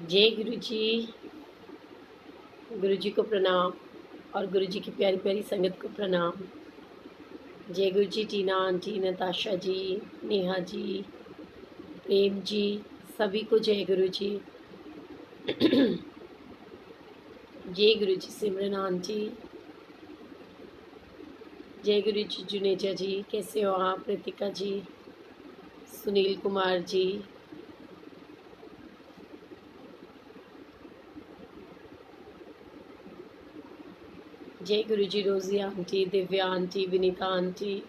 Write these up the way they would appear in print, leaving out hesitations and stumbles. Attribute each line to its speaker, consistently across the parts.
Speaker 1: जय गुरु जी को प्रणाम और गुरु जी की प्यारी प्यारी संगत को प्रणाम। जय गुरु जी, टीना आंटी, नताशा जी, नेहा जी, प्रेम जी, सभी को जय गुरु जी। जय गुरु जी सिमरन आंटी, जय गुरु जी जुनेजा जी, कैसे हो आप? रितिका जी, सुनील कुमार जी, जय Guru ji Rosy aunty, Divya aunty, Vinita aunty,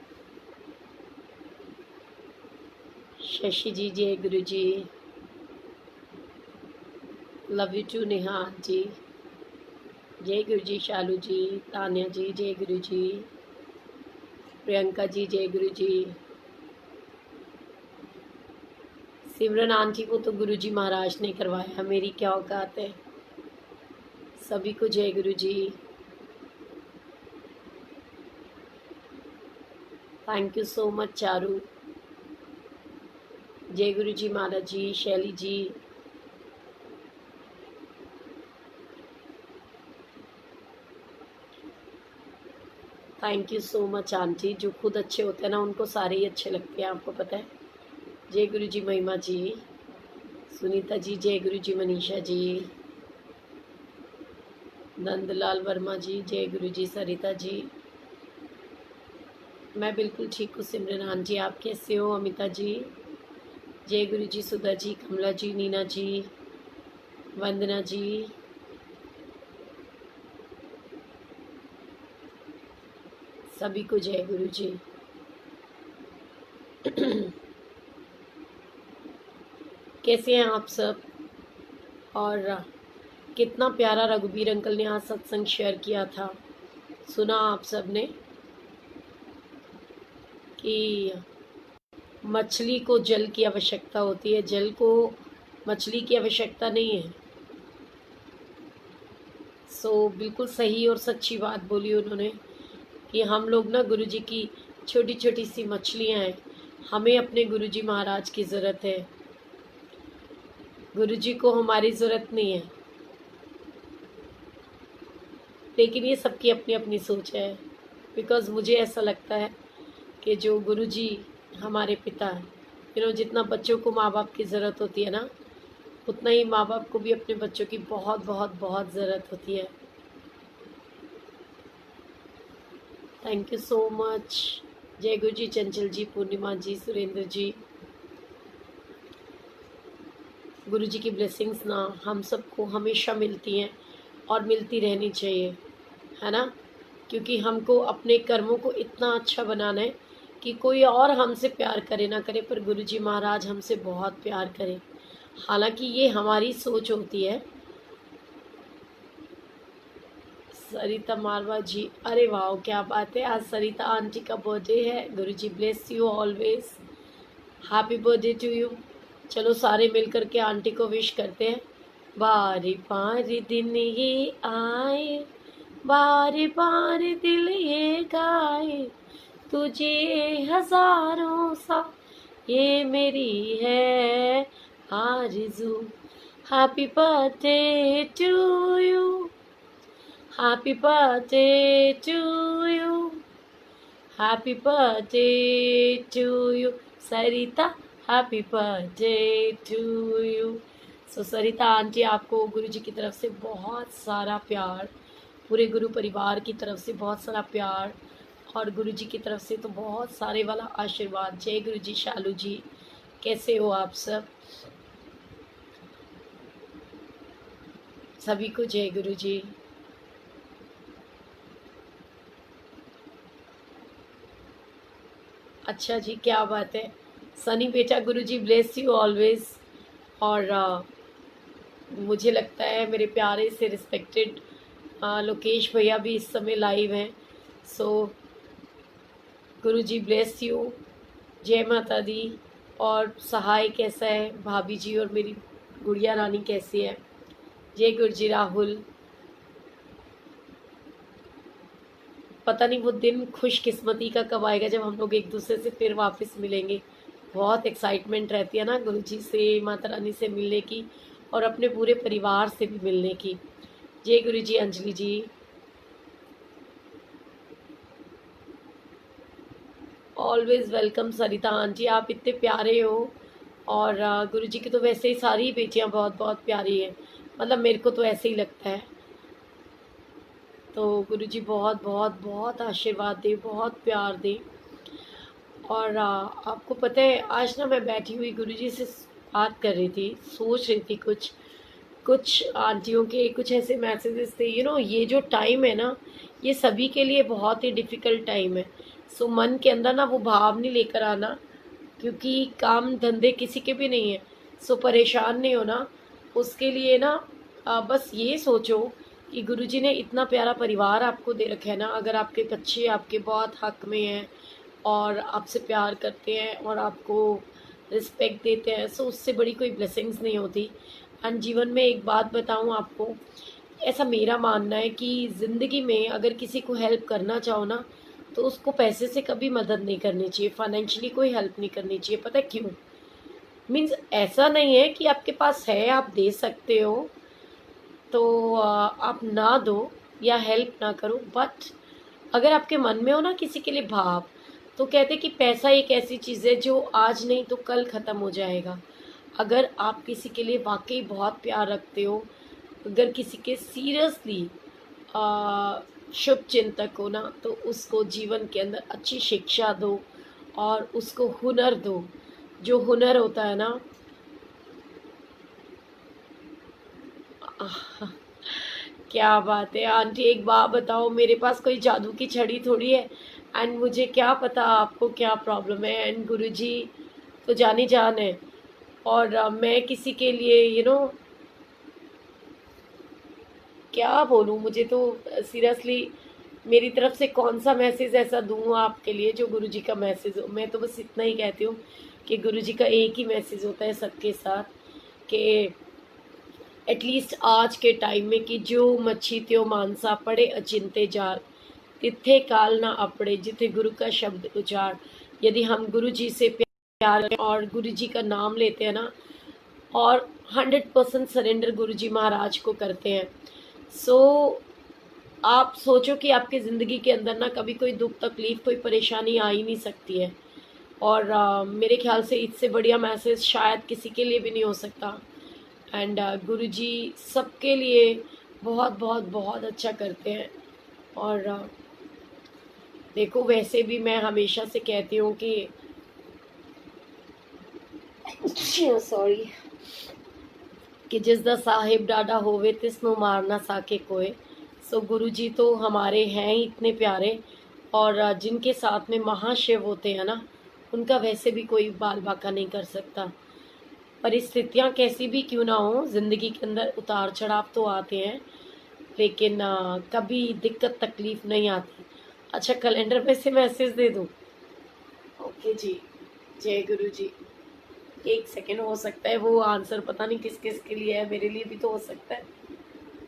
Speaker 1: Shashi ji, जय Guru ji, love you too Neha aunty, जय गुरु जी शालू जी, तान्या जी, जय गुरु जी, प्रियंका जी, जय गुरु जी। सिमरन आंटी को तो गुरु जी महाराज ने करवाया, मेरी क्या औकात है। सभी को जय Guru ji. Thank you so much Charu. जय Guru ji Mala ji, Shaili ji, thank you so much aunty. जो खुद अच्छे होते हैं ना, उनको सारे ही अच्छे लगते हैं, आपको पता है। जय गुरु जी महिमा जी, सुनीता जी, जय गुरु जी मनीषा जी, नंदलाल वर्मा जी, जय गुरु जी सरिता जी। मैं बिल्कुल ठीक हूँ सिमरन आंटी, आप कैसे हो? अमिता जी, जय गुरु जी सुधा जी, कमला जी, नीना जी, वंदना जी, सभी को जय गुरु जी। कैसे हैं आप सब? और कितना प्यारा रघुबीर अंकल ने आज सत्संग शेयर किया था, सुना आप सब ने कि मछली को जल की आवश्यकता होती है, जल को मछली की आवश्यकता नहीं है। सो बिल्कुल सही और सच्ची बात बोली उन्होंने कि हम लोग ना गुरु जी की छोटी छोटी सी मछलियाँ हैं, हमें अपने गुरु जी महाराज की ज़रूरत है, गुरु जी को हमारी ज़रूरत नहीं है। लेकिन ये सबकी अपनी अपनी सोच है। बिकॉज़ मुझे ऐसा लगता है कि जो गुरु जी हमारे पिता हैं, जितना बच्चों को माँ बाप की ज़रूरत होती है ना, उतना ही माँ बाप को भी अपने बच्चों की बहुत बहुत बहुत ज़रूरत होती है। Thank you so much. जय गुरु जी, चंचल जी, पूर्णिमा जी, सुरेंद्र जी। गुरु जी की ब्लेसिंग्स ना हम सबको हमेशा मिलती हैं और मिलती रहनी चाहिए, है ना। क्योंकि हमको अपने कर्मों को इतना अच्छा बनाना है कि कोई और हमसे प्यार करे ना करे, पर गुरु जी महाराज हमसे बहुत प्यार करें। हालांकि ये हमारी सोच होती है। सरिता मारवा जी, अरे वाह क्या बात है, आज सरिता आंटी का बर्थडे है। Guru ji bless you always, happy birthday to you. चलो सारे मिल करके आंटी को विश करते हैं। बारी बारी दिन ये आए, बारी बारी दिल ये गाए, तुझे हजारों सा ये मेरी है आरज़ू। Happy birthday to you, happy birthday to you, happy birthday to you Sarita, happy birthday to you. So Sarita aunty, आपको गुरु जी की तरफ से बहुत सारा प्यार, पूरे गुरु परिवार की तरफ से बहुत सारा प्यार, और गुरु जी की तरफ से तो बहुत सारे वाला आशीर्वाद। जय गुरु जी शालू जी, कैसे हो आप सब? सभी को जय गुरु जी। अच्छा जी, क्या बात है। सनी बेटा, गुरु जी ब्लेस यू ऑलवेज। और मुझे लगता है मेरे प्यारे से रिस्पेक्टेड लोकेश भैया भी इस समय लाइव हैं। सो गुरु जी ब्लेस यू, जय माता दी। और सहाय कैसा है, भाभी जी और मेरी गुड़िया रानी कैसी है? जय गुरु जी राहुल। पता नहीं वो दिन खुशकिस्मती का कब आएगा जब हम लोग एक दूसरे से फिर वापस मिलेंगे। बहुत एक्साइटमेंट रहती है ना गुरु जी से, माता रानी से मिलने की, और अपने पूरे परिवार से भी मिलने की। जय गुरु जी अंजलि जी। ऑलवेज वेलकम सरिता आंटी, आप इतने प्यारे हो। और गुरु जी की तो वैसे ही सारी बेटियां बहुत बहुत प्यारी है, मतलब मेरे को तो ऐसे ही लगता है। तो गुरु जी बहुत बहुत बहुत आशीर्वाद दे, बहुत प्यार दे। और आपको पता है आज ना मैं बैठी हुई गुरु जी से बात कर रही थी, सोच रही थी कुछ कुछ आंटियों के कुछ ऐसे मैसेजेस थे। ये जो टाइम है ना, ये सभी के लिए बहुत ही डिफ़िकल्ट टाइम है। सो मन के अंदर ना वो भाव नहीं लेकर आना, क्योंकि काम धंधे किसी के भी नहीं है। सो परेशान नहीं होना, उसके लिए ना बस ये सोचो कि गुरुजी ने इतना प्यारा परिवार आपको दे रखा है ना। अगर आपके बच्चे आपके बहुत हक में हैं और आपसे प्यार करते हैं और आपको रिस्पेक्ट देते हैं, सो उससे बड़ी कोई ब्लेसिंग्स नहीं होती। एंड जीवन में एक बात बताऊं आपको, ऐसा मेरा मानना है कि ज़िंदगी में अगर किसी को हेल्प करना चाहो ना, तो उसको पैसे से कभी मदद नहीं करनी चाहिए, फाइनेंशियली कोई हेल्प नहीं करनी चाहिए। पता है क्यों? मीन्स ऐसा नहीं है कि आपके पास है आप दे सकते हो तो आप ना दो या हेल्प ना करो, बट अगर आपके मन में हो ना किसी के लिए भाव, तो कहते कि पैसा एक ऐसी चीज़ है जो आज नहीं तो कल ख़त्म हो जाएगा। अगर आप किसी के लिए वाकई बहुत प्यार रखते हो, अगर किसी के सीरियसली शुभ चिंतक हो ना, तो उसको जीवन के अंदर अच्छी शिक्षा दो और उसको हुनर दो। जो हुनर होता है ना, क्या बात है आंटी, एक बात बताओ, मेरे पास कोई जादू की छड़ी थोड़ी है। एंड मुझे क्या पता आपको क्या प्रॉब्लम है। एंड गुरुजी तो जानी जान है। और मैं किसी के लिए क्या बोलूँ, मुझे तो सीरियसली मेरी तरफ से कौन सा मैसेज ऐसा दूँ आपके लिए जो गुरुजी का मैसेज हो। मैं तो बस इतना ही कहती हूँ कि गुरुजी का एक ही मैसेज होता है सबके साथ, कि एटलीस्ट आज के टाइम में कि जो मच्छी त्यो मानसा पड़े अचिंते जार, तिथे काल ना अपड़े जिथे गुरु का शब्द उचार। यदि हम गुरु जी से प्यार और गुरु जी का नाम लेते हैं ना, और 100% सरेंडर गुरु जी महाराज को करते हैं, सो आप सोचो कि आपकी ज़िंदगी के अंदर ना कभी कोई दुख तकलीफ कोई परेशानी आ ही नहीं सकती है। और मेरे ख्याल से इससे बढ़िया मैसेज शायद किसी के लिए भी नहीं हो सकता। एंड गुरुजी सबके लिए बहुत बहुत बहुत अच्छा करते हैं। और देखो वैसे भी मैं हमेशा से कहती हूँ कि सॉरी, कि जिस दा साहिब डाडा होवे तिसनो मार ना साके कोई। सो गुरुजी तो हमारे हैं ही इतने प्यारे। और जिनके साथ में महाशिव होते हैं ना, उनका वैसे भी कोई बाल बाका नहीं कर सकता। परिस्थितियाँ कैसी भी क्यों ना हो, ज़िंदगी के अंदर उतार चढ़ाव तो आते हैं, लेकिन कभी दिक्कत तकलीफ नहीं आती। अच्छा, कैलेंडर में से मैसेज दे दूँ? ओके जी, जय गुरु जी। एक सेकेंड, हो सकता है वो आंसर पता नहीं किस किस के लिए है, मेरे लिए भी तो हो सकता है।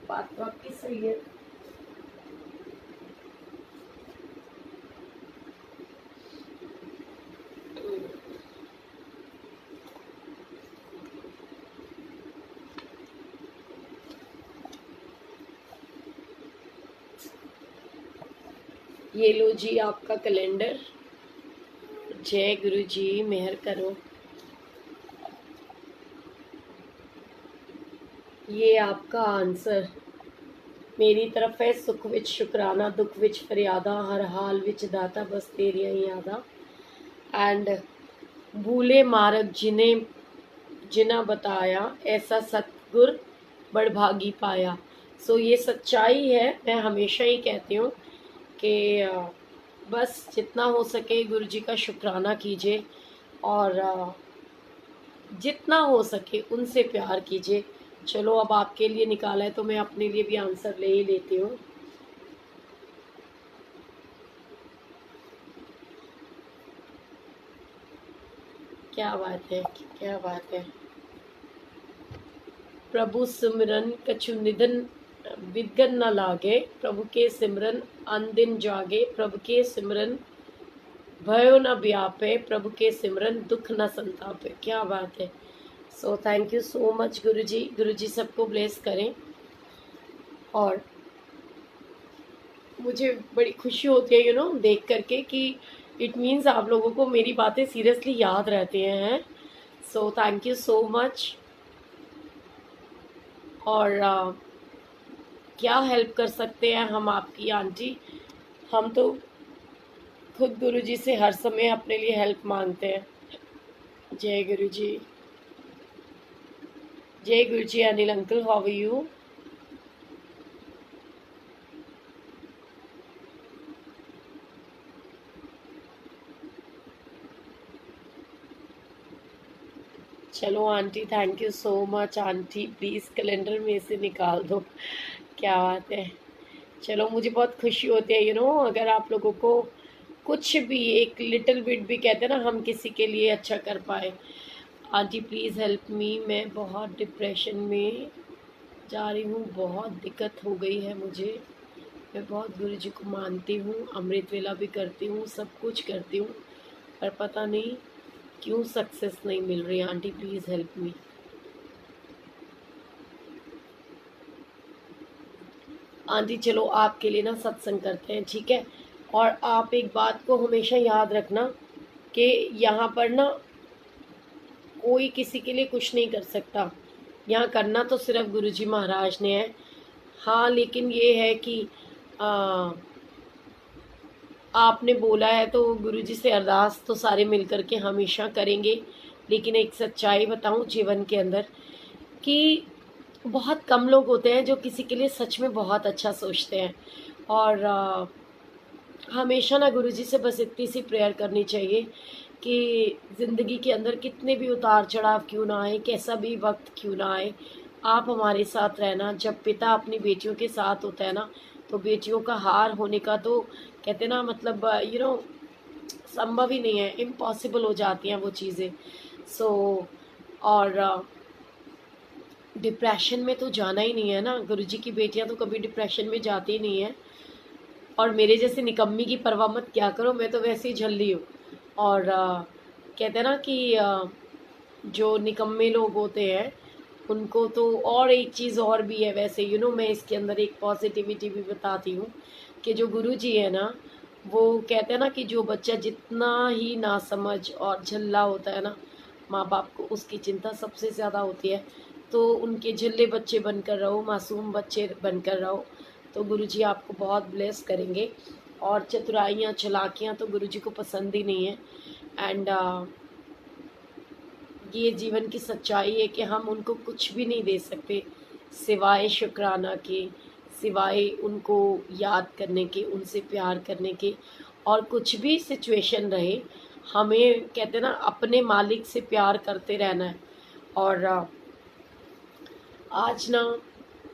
Speaker 1: बात तो आपकी सही है। ये लो जी आपका कैलेंडर। जय गुरु जी, मेहर करो। ये आपका आंसर मेरी तरफ है। सुख विच शुकराना, दुख विच फरियादा, हर हाल विच दाता बस तेरिया ही यादा। एंड भूले मार्ग जिन्हें जिना बताया, ऐसा सतगुर बड़भागी पाया। सो ये सच्चाई है। मैं हमेशा ही कहती हूँ कि बस जितना हो सके गुरु जी का शुक्राना कीजिए, और जितना हो सके उनसे प्यार कीजिए। चलो, अब आपके लिए निकाला है तो मैं अपने लिए भी आंसर ले ही लेती हूँ। क्या बात है, क्या बात है। प्रभु सिमरन कछु निधन विघन न लागे, प्रभु के सिमरन अनदिन जागे, प्रभु के सिमरन भयो न व्यापे, प्रभु के सिमरन दुख न संतापे। क्या बात है। So thank you so much Guruji. Guruji सबको ब्लेस करें। और मुझे बड़ी खुशी होती है देख करके कि इट मीन्स आप लोगों को मेरी बातें सीरियसली याद रहती हैं। सो थैंक यू सो मच। और क्या हेल्प कर सकते हैं हम आपकी आंटी? हम तो खुद गुरुजी से हर समय अपने लिए हेल्प मांगते हैं। जय गुरुजी। जय Guruji. Anil uncle, how are you? चलो aunty, thank you so much aunty. Please calendar में से निकाल दो। क्या बात है। चलो, मुझे बहुत खुशी होती है अगर आप लोगों को कुछ भी एक लिटिल बिट भी कहते हैं ना, हम किसी के लिए अच्छा कर पाए। Aunty please help me. मैं बहुत डिप्रेशन में जा रही हूँ। बहुत दिक्कत हो गई है मुझे। मैं बहुत गुरु जी को मानती हूँ, अमृत वेला भी करती हूँ, सब कुछ करती हूँ, पर पता नहीं क्यों सक्सेस नहीं मिल रही। Aunty please help me. Aunty चलो आपके लिए ना सत्संग करते हैं, ठीक है? और आप एक बात को हमेशा याद रखना कि यहाँ पर ना कोई किसी के लिए कुछ नहीं कर सकता। यहाँ करना तो सिर्फ गुरुजी महाराज ने है। हाँ, लेकिन ये है कि आ, आपने बोला है तो गुरुजी से अरदास तो सारे मिल कर के हमेशा करेंगे। लेकिन एक सच्चाई बताऊं जीवन के अंदर कि बहुत कम लोग होते हैं जो किसी के लिए सच में बहुत अच्छा सोचते हैं। और हमेशा ना गुरुजी से बस इतनी सी प्रेयर करनी चाहिए कि ज़िंदगी के अंदर कितने भी उतार चढ़ाव क्यों ना आए, कैसा भी वक्त क्यों ना आए, आप हमारे साथ रहना। जब पिता अपनी बेटियों के साथ होता है ना, तो बेटियों का हार होने का तो कहते ना मतलब संभव ही नहीं है, इम्पॉसिबल हो जाती हैं वो चीज़ें। सो और डिप्रेशन में तो जाना ही नहीं है ना। गुरुजी की बेटियां तो कभी डिप्रेशन में जाती ही नहीं है। और मेरे जैसे निकम्मी की परवाह मत क्या करो, मैं तो वैसे ही झल्ली हूँ। और कहते हैं ना कि जो निकम्मे लोग होते हैं उनको तो, और एक चीज़ और भी है वैसे मैं इसके अंदर एक पॉजिटिविटी भी बताती हूँ कि जो गुरुजी है ना, वो कहते हैं ना कि जो बच्चा जितना ही नासमझ और झल्ला होता है ना, माँ बाप को उसकी चिंता सबसे ज़्यादा होती है। तो उनके झल्ले बच्चे बनकर रहो, मासूम बच्चे बनकर रहो, तो गुरुजी आपको बहुत ब्लेस करेंगे। और चतुराइयाँ चालाकियाँ तो गुरुजी को पसंद ही नहीं है। एंड ये जीवन की सच्चाई है कि हम उनको कुछ भी नहीं दे सकते सिवाय शुक्राना के, सिवाय उनको याद करने के, उनसे प्यार करने के। और कुछ भी सिचुएशन रहे, हमें कहते हैं ना अपने मालिक से प्यार करते रहना है। और आज ना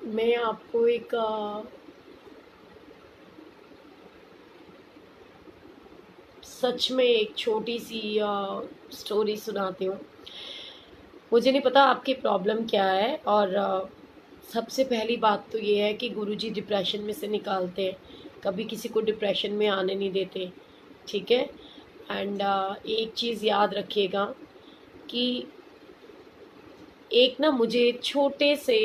Speaker 1: मैं आपको एक सच में एक छोटी सी स्टोरी सुनाती हूँ। मुझे नहीं पता आपकी प्रॉब्लम क्या है। और सबसे पहली बात तो ये है कि गुरुजी डिप्रेशन में से निकालते हैं, कभी किसी को डिप्रेशन में आने नहीं देते, ठीक है? एंड एक चीज़ याद रखिएगा कि एक ना मुझे छोटे से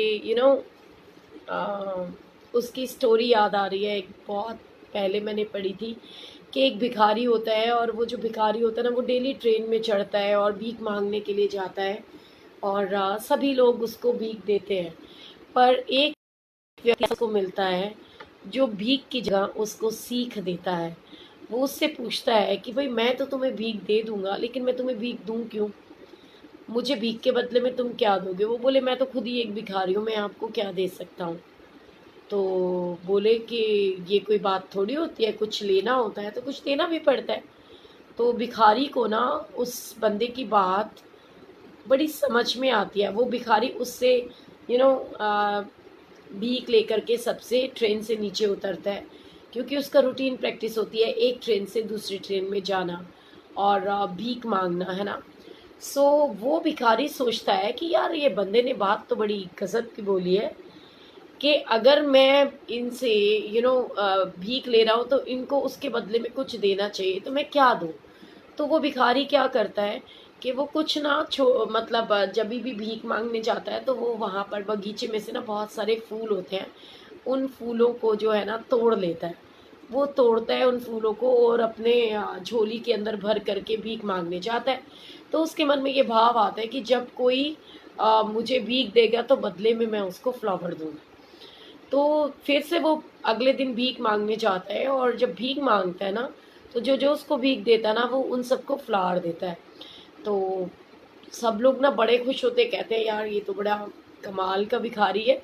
Speaker 1: उसकी स्टोरी याद आ रही है। एक बहुत पहले मैंने पढ़ी थी कि एक भिखारी होता है, और वो जो भिखारी होता है ना, वो डेली ट्रेन में चढ़ता है और भीख मांगने के लिए जाता है। और सभी लोग उसको भीख देते हैं, पर एक व्यक्ति उसको मिलता है जो भीख की जगह उसको सीख देता है। वो उससे पूछता है कि भाई मैं तो तुम्हें भीख दे दूंगा, लेकिन मैं तुम्हें भीख दूं क्यों? मुझे भीख के बदले में तुम क्या दोगे? वो बोले मैं तो खुद ही एक भिखारी हूँ, मैं आपको क्या दे सकता हूँ? तो बोले कि ये कोई बात थोड़ी होती है, कुछ लेना होता है तो कुछ देना भी पड़ता है। तो भिखारी को ना उस बंदे की बात बड़ी समझ में आती है। वो भिखारी उससे यू नो भीख लेकर के सबसे ट्रेन से नीचे उतरता है, क्योंकि उसका रूटीन प्रैक्टिस होती है एक ट्रेन से दूसरी ट्रेन में जाना और भीख मांगना, है ना? सो वो भिखारी सोचता है कि यार ये बंदे ने बात तो बड़ी गजब की बोली है कि अगर मैं इनसे भीख ले रहा हूँ तो इनको उसके बदले में कुछ देना चाहिए, तो मैं क्या दूँ? तो वो भिखारी क्या करता है कि वो कुछ ना मतलब जब भी भीख मांगने जाता है तो वो वहाँ पर बगीचे में से ना बहुत सारे फूल होते हैं, उन फूलों को जो है ना तोड़ लेता है। वो तोड़ता है उन फूलों को और अपने झोली के अंदर भर करके भीख मांगने जाता है। तो उसके मन में ये भाव आता है कि जब कोई मुझे भीख देगा तो बदले में मैं उसको फ्लावर दूंगा। तो फिर से वो अगले दिन भीख मांगने जाता है और जब भीख मांगता है ना, तो जो जो उसको भीख देता है ना वो उन सबको फ्लावर देता है। तो सब लोग ना बड़े खुश होते, कहते हैं यार ये तो बड़ा कमाल का भिखारी है,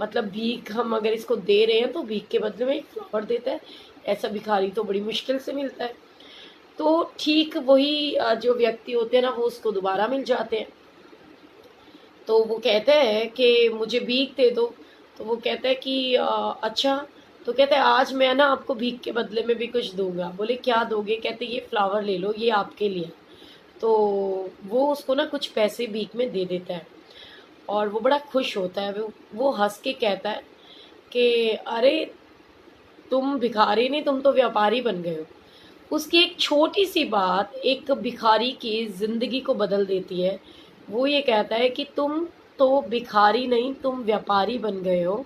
Speaker 1: मतलब भीख हम अगर इसको दे रहे हैं तो भीख के बदले में एक फ्लावर देता है, ऐसा भिखारी तो बड़ी मुश्किल से मिलता है। तो ठीक वही जो व्यक्ति होते हैं ना वो उसको दोबारा मिल जाते हैं। तो वो कहते हैं कि मुझे भीख दे दो। तो वो कहता है कि अच्छा। तो कहते हैं आज मैं ना आपको भीख के बदले में भी कुछ दूंगा। बोले क्या दोगे? कहते ये फ्लावर ले लो, ये आपके लिए। तो वो उसको ना कुछ पैसे भीख में दे देता है और वो बड़ा खुश होता है। वो हंस के कहता है कि अरे तुम भिखारी नहीं, तुम तो व्यापारी बन गए हो। उसकी एक छोटी सी बात एक भिखारी की जिंदगी को बदल देती है। वो ये कहता है कि तुम तो भिखारी नहीं, तुम व्यापारी बन गए हो।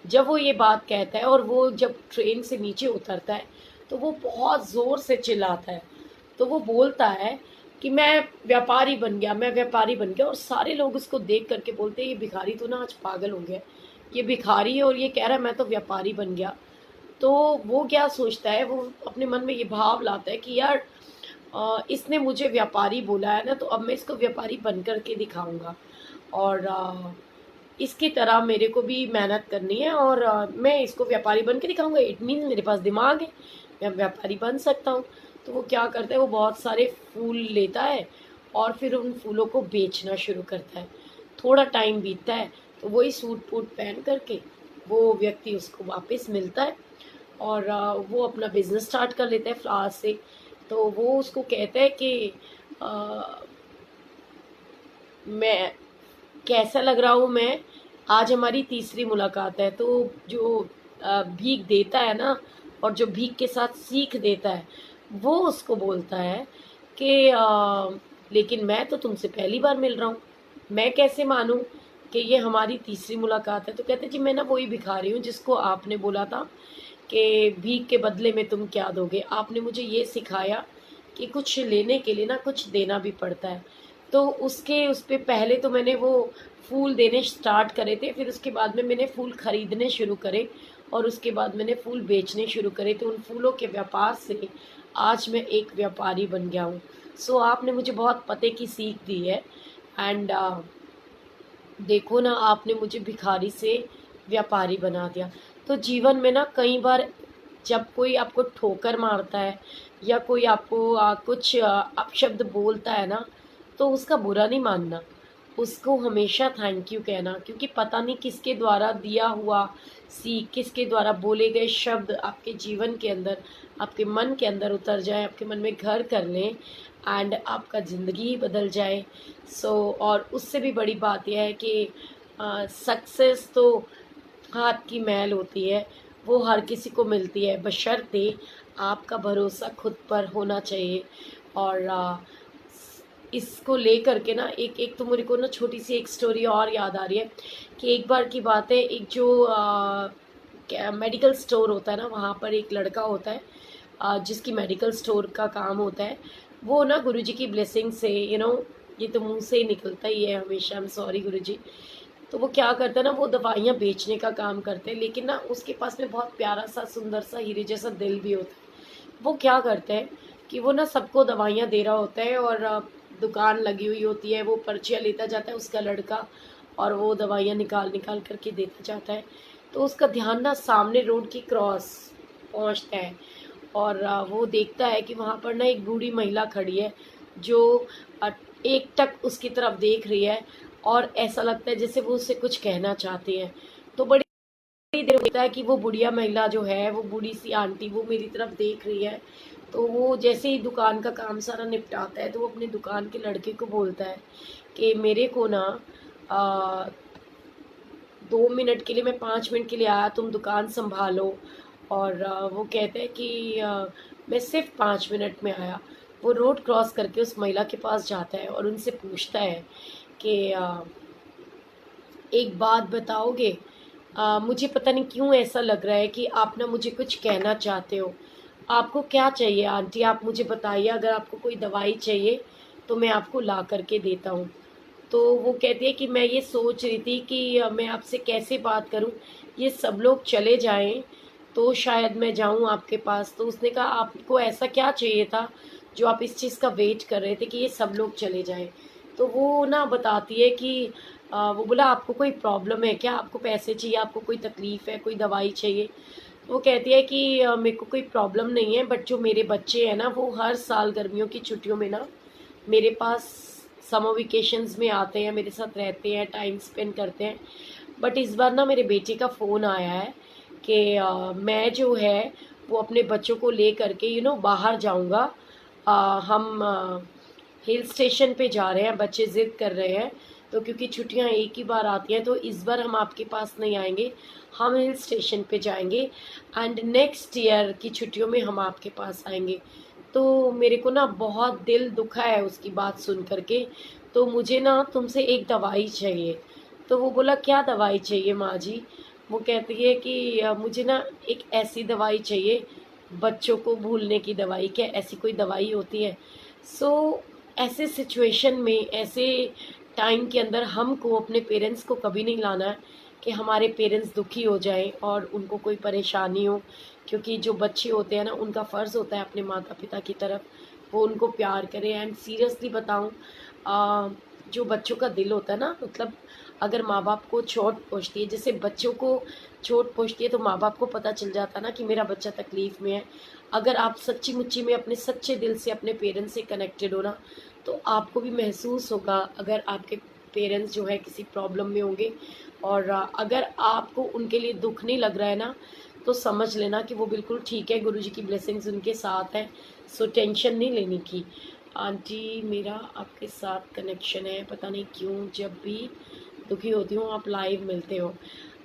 Speaker 1: जब वो ये बात कहता है और वो जब ट्रेन से नीचे उतरता है तो वो बहुत ज़ोर से चिल्लाता है। तो वो बोलता है कि मैं व्यापारी बन गया, मैं व्यापारी बन गया। और सारे लोग उसको देख करके बोलते हैं ये भिखारी तो ना आज पागल हो गया, ये भिखारी है और ये कह रहा है मैं तो व्यापारी बन गया। तो वो क्या सोचता है, वो अपने मन में ये भाव लाता है कि यार इसने मुझे व्यापारी बोला है ना, तो अब मैं इसको व्यापारी बन कर के दिखाऊंगा और इसकी तरह मेरे को भी मेहनत करनी है और मैं इसको व्यापारी बन के दिखाऊंगा। इट मीन मेरे पास दिमाग है, मैं व्यापारी बन सकता हूँ। तो वो क्या करता है, वो बहुत सारे फूल लेता है और फिर उन फूलों को बेचना शुरू करता है। थोड़ा टाइम बीतता है तो वही सूट बूट पहन करके वो व्यक्ति उसको वापस मिलता है और वो अपना बिजनेस स्टार्ट कर लेता है फ्लावर से। तो वो उसको कहता है कि अ, मैं कैसा लग रहा हूँ मैं, आज हमारी तीसरी मुलाकात है। तो जो भीख देता है ना और जो भीख के साथ सीख देता है वो उसको बोलता है कि लेकिन मैं तो तुमसे पहली बार मिल रहा हूँ, मैं कैसे मानूं कि ये हमारी तीसरी मुलाकात है। तो कहते जी मैं ना वही भिखारी हूँ जिसको आपने बोला था कि भीख के बदले में तुम क्या दोगे। आपने मुझे ये सिखाया कि कुछ लेने के लिए ना कुछ देना भी पड़ता है। तो उसके उस पे पहले तो मैंने वो फूल देने स्टार्ट करे थे, फिर उसके बाद में मैंने फूल खरीदने शुरू करे और उसके बाद मैंने फूल बेचने शुरू करे। तो उन फूलों के व्यापार से आज मैं एक व्यापारी बन गया हूँ। सो आपने मुझे बहुत पते की सीख दी है। एंड देखो ना, आपने मुझे भिखारी से व्यापारी बना दिया। तो जीवन में ना कई बार जब कोई आपको ठोकर मारता है या कोई आपको कुछ अपशब्द बोलता है ना, तो उसका बुरा नहीं मानना, उसको हमेशा थैंक यू कहना। क्योंकि पता नहीं किसके द्वारा दिया हुआ सीख, किसके द्वारा बोले गए शब्द आपके जीवन के अंदर, आपके मन के अंदर उतर जाए, आपके मन में घर कर लें एंड आपका ज़िंदगी ही बदल जाए। सो और उससे भी बड़ी बात यह है कि सक्सेस तो हाथ की मैल होती है, वो हर किसी को मिलती है, बशर्ते आपका भरोसा खुद पर होना चाहिए। और इसको लेकर के ना एक एक तो मेरे को ना छोटी सी एक स्टोरी और याद आ रही है कि एक बार की बात है, एक जो मेडिकल स्टोर होता है ना, वहाँ पर एक लड़का होता है जिसकी मेडिकल स्टोर का काम होता है। वो ना गुरुजी की ब्लेसिंग से ये तो मुंह से ही निकलता ही है हमेशा, आई एम सॉरी गुरुजी। तो वो क्या करता है ना, वो दवाइयाँ बेचने का काम करते हैं, लेकिन ना उसके पास में बहुत प्यारा सा सुंदर सा हीरे जैसा दिल भी होता है। वो क्या करते हैं कि वो ना सबको दवाइयाँ दे रहा होता है और दुकान लगी हुई होती है, वो पर्चियाँ लेता जाता है उसका लड़का और वो दवाइयाँ निकाल निकाल करके देता जाता है। तो उसका ध्यान ना सामने रोड की क्रॉस पहुंचता है और वो देखता है कि वहाँ पर ना एक बूढ़ी महिला खड़ी है जो एक टक उसकी तरफ देख रही है और ऐसा लगता है जैसे वो उससे कुछ कहना चाहती है। तो बड़ी देर होता है कि वो बुढ़िया महिला जो है, वो बूढ़ी सी आंटी, वो मेरी तरफ देख रही है। तो वो जैसे ही दुकान का काम सारा निपटाता है तो वो अपने दुकान के लड़के को बोलता है कि मेरे को ना 2 मिनट के लिए, मैं 5 मिनट के लिए आया, तुम दुकान संभालो। और वो कहते हैं कि मैं सिर्फ 5 मिनट में आया। वो रोड क्रॉस करके उस महिला के पास जाता है और उनसे पूछता है कि एक बात बताओगे, मुझे पता नहीं क्यों ऐसा लग रहा है कि आप ना मुझे कुछ कहना चाहते हो। आपको क्या चाहिए आंटी, आप मुझे बताइए। अगर आपको कोई दवाई चाहिए तो मैं आपको ला करके देता हूँ। तो वो कहती है कि मैं ये सोच रही थी कि मैं आपसे कैसे बात करूं, ये सब लोग चले जाएं तो शायद मैं जाऊं आपके पास। तो उसने कहा आपको ऐसा क्या चाहिए था जो आप इस चीज़ का वेट कर रहे थे कि ये सब लोग चले जाएं। तो वो ना बताती है कि वो बोला आपको कोई प्रॉब्लम है क्या, आपको पैसे चाहिए, आपको कोई तकलीफ़ है, कोई दवाई चाहिए। तो वो कहती है कि मेरे को कोई प्रॉब्लम नहीं है, बट जो मेरे बच्चे हैं ना वो हर साल गर्मियों की छुट्टियों में ना मेरे पास समर वेकेशंस में आते हैं, मेरे साथ रहते हैं, टाइम स्पेंड करते हैं। बट इस बार ना मेरे बेटे का फ़ोन आया है कि मैं जो है वो अपने बच्चों को ले करके बाहर जाऊंगा। हम हिल स्टेशन पे जा रहे हैं, बच्चे ज़िद कर रहे हैं। तो क्योंकि छुट्टियां एक ही बार आती हैं तो इस बार हम आपके पास नहीं आएंगे, हम हिल स्टेशन पे जाएंगे एंड नेक्स्ट ईयर की छुट्टियों में हम आपके पास आएंगे। तो मेरे को ना बहुत दिल दुखा है उसकी बात सुन करके। तो मुझे ना तुमसे एक दवाई चाहिए। तो वो बोला क्या दवाई चाहिए माँ जी। वो कहती है कि मुझे ना एक ऐसी दवाई चाहिए, बच्चों को भूलने की दवाई। क्या ऐसी कोई दवाई होती है? ऐसे सिचुएशन में, ऐसे टाइम के अंदर हमको अपने पेरेंट्स को कभी नहीं लाना है कि हमारे पेरेंट्स दुखी हो जाएं और उनको कोई परेशानी हो। क्योंकि जो बच्चे होते हैं ना उनका फ़र्ज़ होता है अपने माता पिता की तरफ वो उनको प्यार करें। एंड सीरियसली बताऊं, जो बच्चों का दिल होता है ना, मतलब अगर माँ बाप को चोट पहुँचती है, जैसे बच्चों को चोट पहुँचती है तो माँ बाप को पता चल जाता है ना कि मेरा बच्चा तकलीफ़ में है। अगर आप सच्ची मुच्ची में अपने सच्चे दिल से अपने पेरेंट्स से कनेक्टेड हो ना, तो आपको भी महसूस होगा अगर आपके पेरेंट्स जो है किसी प्रॉब्लम में होंगे। और अगर आपको उनके लिए दुख नहीं लग रहा है ना, तो समझ लेना कि वो बिल्कुल ठीक है, गुरुजी की ब्लेसिंग्स उनके साथ है। सो टेंशन नहीं लेने की। आंटी मेरा आपके साथ कनेक्शन है, पता नहीं क्यों जब भी दुखी होती हूँ आप लाइव मिलते हो।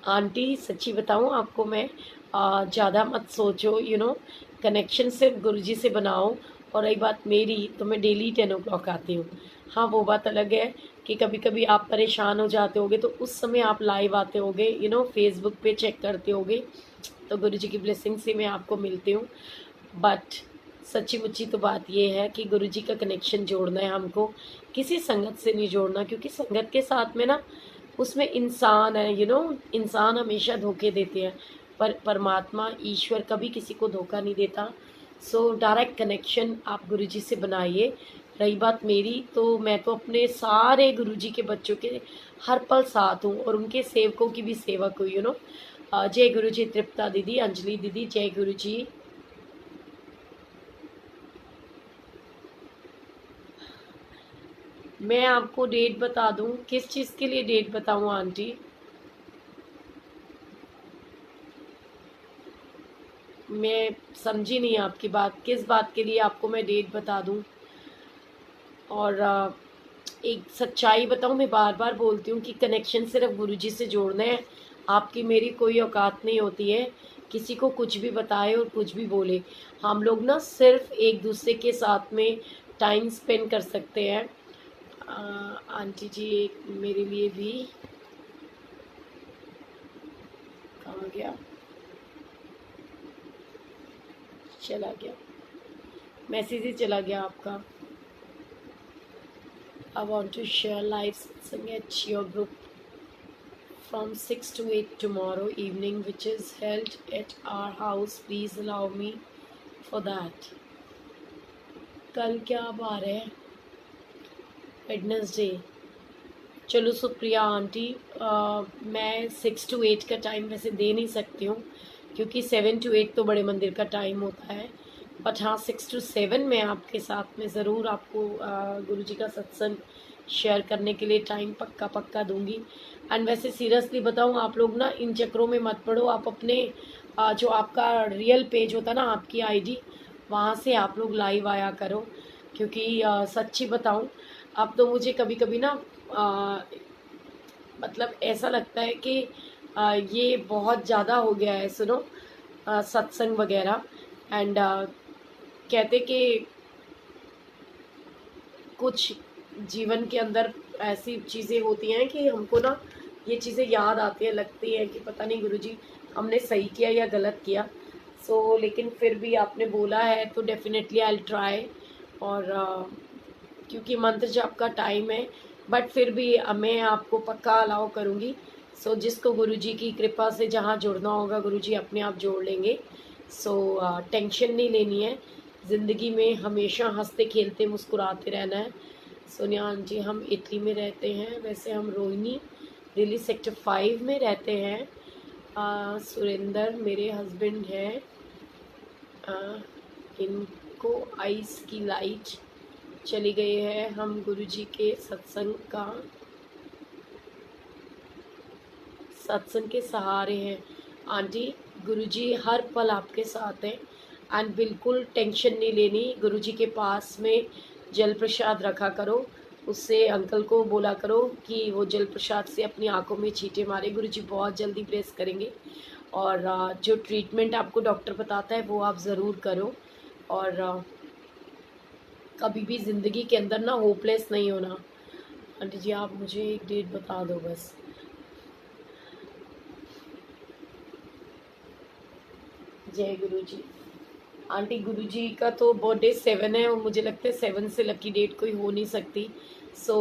Speaker 1: आंटी सच्ची बताऊँ आपको मैं, ज़्यादा मत सोचो, कनेक्शन सिर्फ गुरुजी से बनाओ। और रही बात मेरी, तो मैं डेली 10 o'clock आती हूँ। हाँ वो बात अलग है कि कभी कभी आप परेशान हो जाते होगे तो उस समय आप लाइव आते होगे, फेसबुक पे चेक करते होगे। तो गुरुजी की ब्लेसिंग से मैं आपको मिलती हूँ। बट सच्ची मुच्ची तो बात ये है कि गुरुजी का कनेक्शन जोड़ना है हमको, किसी संगत से नहीं जोड़ना। क्योंकि संगत के साथ में ना उसमें इंसान है, इंसान हमेशा धोखे देते हैं, पर परमात्मा ईश्वर कभी किसी को धोखा नहीं देता। सो डायरेक्ट कनेक्शन आप गुरुजी से बनाइए। रही बात मेरी, तो मैं तो अपने सारे गुरुजी के बच्चों के हर पल साथ हूँ और उनके सेवकों की भी सेवक हूँ। जय गुरुजी तृप्ता दीदी, अंजलि दीदी, जय गुरुजी। मैं आपको डेट बता दूं, किस चीज़ के लिए डेट बताऊं आंटी? मैं समझी नहीं आपकी बात, किस बात के लिए आपको मैं डेट बता दूं? और एक सच्चाई बताऊं, मैं बार बार बोलती हूँ कि कनेक्शन सिर्फ गुरुजी से जोड़ना है। आपकी मेरी कोई औकात नहीं होती है किसी को कुछ भी बताए और कुछ भी बोले। हम लोग ना सिर्फ एक दूसरे के साथ में टाइम स्पेंड कर सकते हैं। आंटी जी एक मेरे लिए भी, कहाँ गया, चला गया, मैसेज ही चला गया आपका। I want to share live satsang at your group from 6 to 8 tomorrow evening, which is held at our house. Please allow me for that. कल क्या बार है? वेडनेसडे। चलो सुप्रिया आंटी, मैं 6 to 8 का टाइम वैसे दे नहीं सकती हूँ क्योंकि 7 to 8 तो बड़े मंदिर का टाइम होता है। बट हाँ 6 to 7 मैं आपके साथ में ज़रूर आपको गुरुजी का सत्संग शेयर करने के लिए टाइम पक्का पक्का दूंगी। एंड वैसे सीरियसली बताऊँ, आप लोग ना इन चक्रों में मत पड़ो। आप अपने जो आपका रियल पेज होता है ना, आपकी आईडी, वहाँ से आप लोग लाइव आया करो। क्योंकि सच्ची बताऊँ, अब तो मुझे कभी कभी ना आ, मतलब ऐसा लगता है कि ये बहुत ज़्यादा हो गया है, सुनो, सत्संग वगैरह। एंड कहते कि कुछ जीवन के अंदर ऐसी चीज़ें होती हैं कि हमको ना ये चीज़ें याद आती हैं, लगती है कि पता नहीं गुरुजी हमने सही किया या गलत किया। लेकिन फिर भी आपने बोला है तो डेफ़िनेटली आई विल ट्राई। और क्योंकि मंत्र जाप का टाइम है, बट फिर भी मैं आपको पक्का अलाउ करूँगी। जिसको गुरुजी की कृपा से जहाँ जुड़ना होगा गुरुजी अपने आप जोड़ लेंगे। टेंशन नहीं लेनी है, ज़िंदगी में हमेशा हंसते खेलते मुस्कुराते रहना है। सोनिया जी हम इटली में रहते हैं, वैसे हम रोहिणी दिल्ली सेक्टर 5 में रहते हैं। सुरेंद्र मेरे हस्बैंड हैं। इनको आइस की लाइट चली गई है। हम गुरुजी के सत्संग के सहारे हैं। आंटी गुरुजी हर पल आपके साथ हैं एंड बिल्कुल टेंशन नहीं लेनी। गुरुजी के पास में जल प्रसाद रखा करो, उससे अंकल को बोला करो कि वो जल प्रसाद से अपनी आंखों में छींटे मारे। गुरुजी बहुत जल्दी ब्लेस करेंगे। और जो ट्रीटमेंट आपको डॉक्टर बताता है वो आप ज़रूर करो। और कभी भी ज़िंदगी के अंदर ना होपलेस नहीं होना। आंटी जी आप मुझे एक डेट बता दो बस। जय गुरुजी। आंटी गुरुजी का तो बर्थडे 7 है और मुझे लगता है 7 से लकी डेट कोई हो नहीं सकती।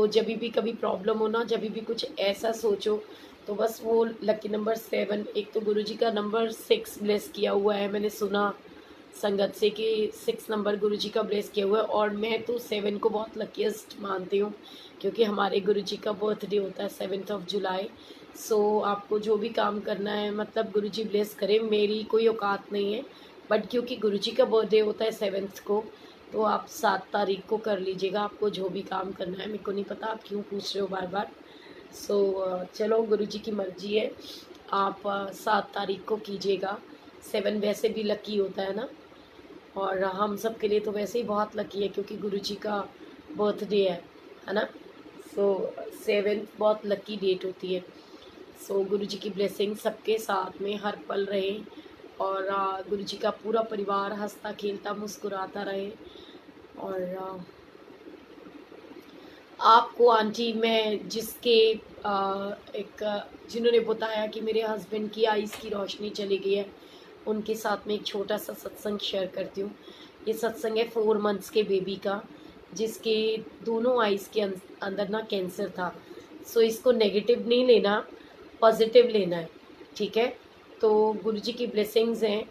Speaker 1: जब भी कभी प्रॉब्लम हो ना, जब भी कुछ ऐसा सोचो तो बस वो लकी नंबर 7। एक तो गुरुजी का नंबर 6 ब्लेस किया हुआ है, मैंने सुना संगत से कि 6 नंबर गुरुजी का ब्लेस किया हुआ है। और मैं तो 7 को बहुत लकीस्ट मानती हूँ क्योंकि हमारे गुरुजी का बर्थडे होता है 7 जुलाई। आपको जो भी काम करना है मतलब गुरुजी ब्लेस करें, मेरी कोई औकात नहीं है। बट क्योंकि गुरुजी का बर्थडे होता है 7 को, तो आप 7 तारीख को कर लीजिएगा। आपको जो भी काम करना है, मेरे को नहीं पता आप क्यों पूछ रहे हो बार बार। चलो गुरुजी की मर्जी है, आप 7 तारीख को कीजिएगा। 7 वैसे भी लकी होता है ना, और हम सब के लिए तो वैसे ही बहुत लकी है क्योंकि गुरुजी का बर्थडे है ना। 7 बहुत लकी डेट होती है। गुरुजी की ब्लेसिंग सबके साथ में हर पल रहे और गुरुजी का पूरा परिवार हंसता खेलता मुस्कुराता रहे। और आपको आंटी मैं जिन्होंने बताया कि मेरे हस्बैंड की आइज़ की रोशनी चली गई है, उनके साथ में एक छोटा सा सत्संग शेयर करती हूँ। ये सत्संग है 4 मंथ्स के बेबी का, जिसके दोनों आइज़ के अंदर ना कैंसर था। इसको नेगेटिव नहीं लेना, पॉजिटिव लेना है, ठीक है। तो गुरुजी की ब्लेसिंग्स हैं।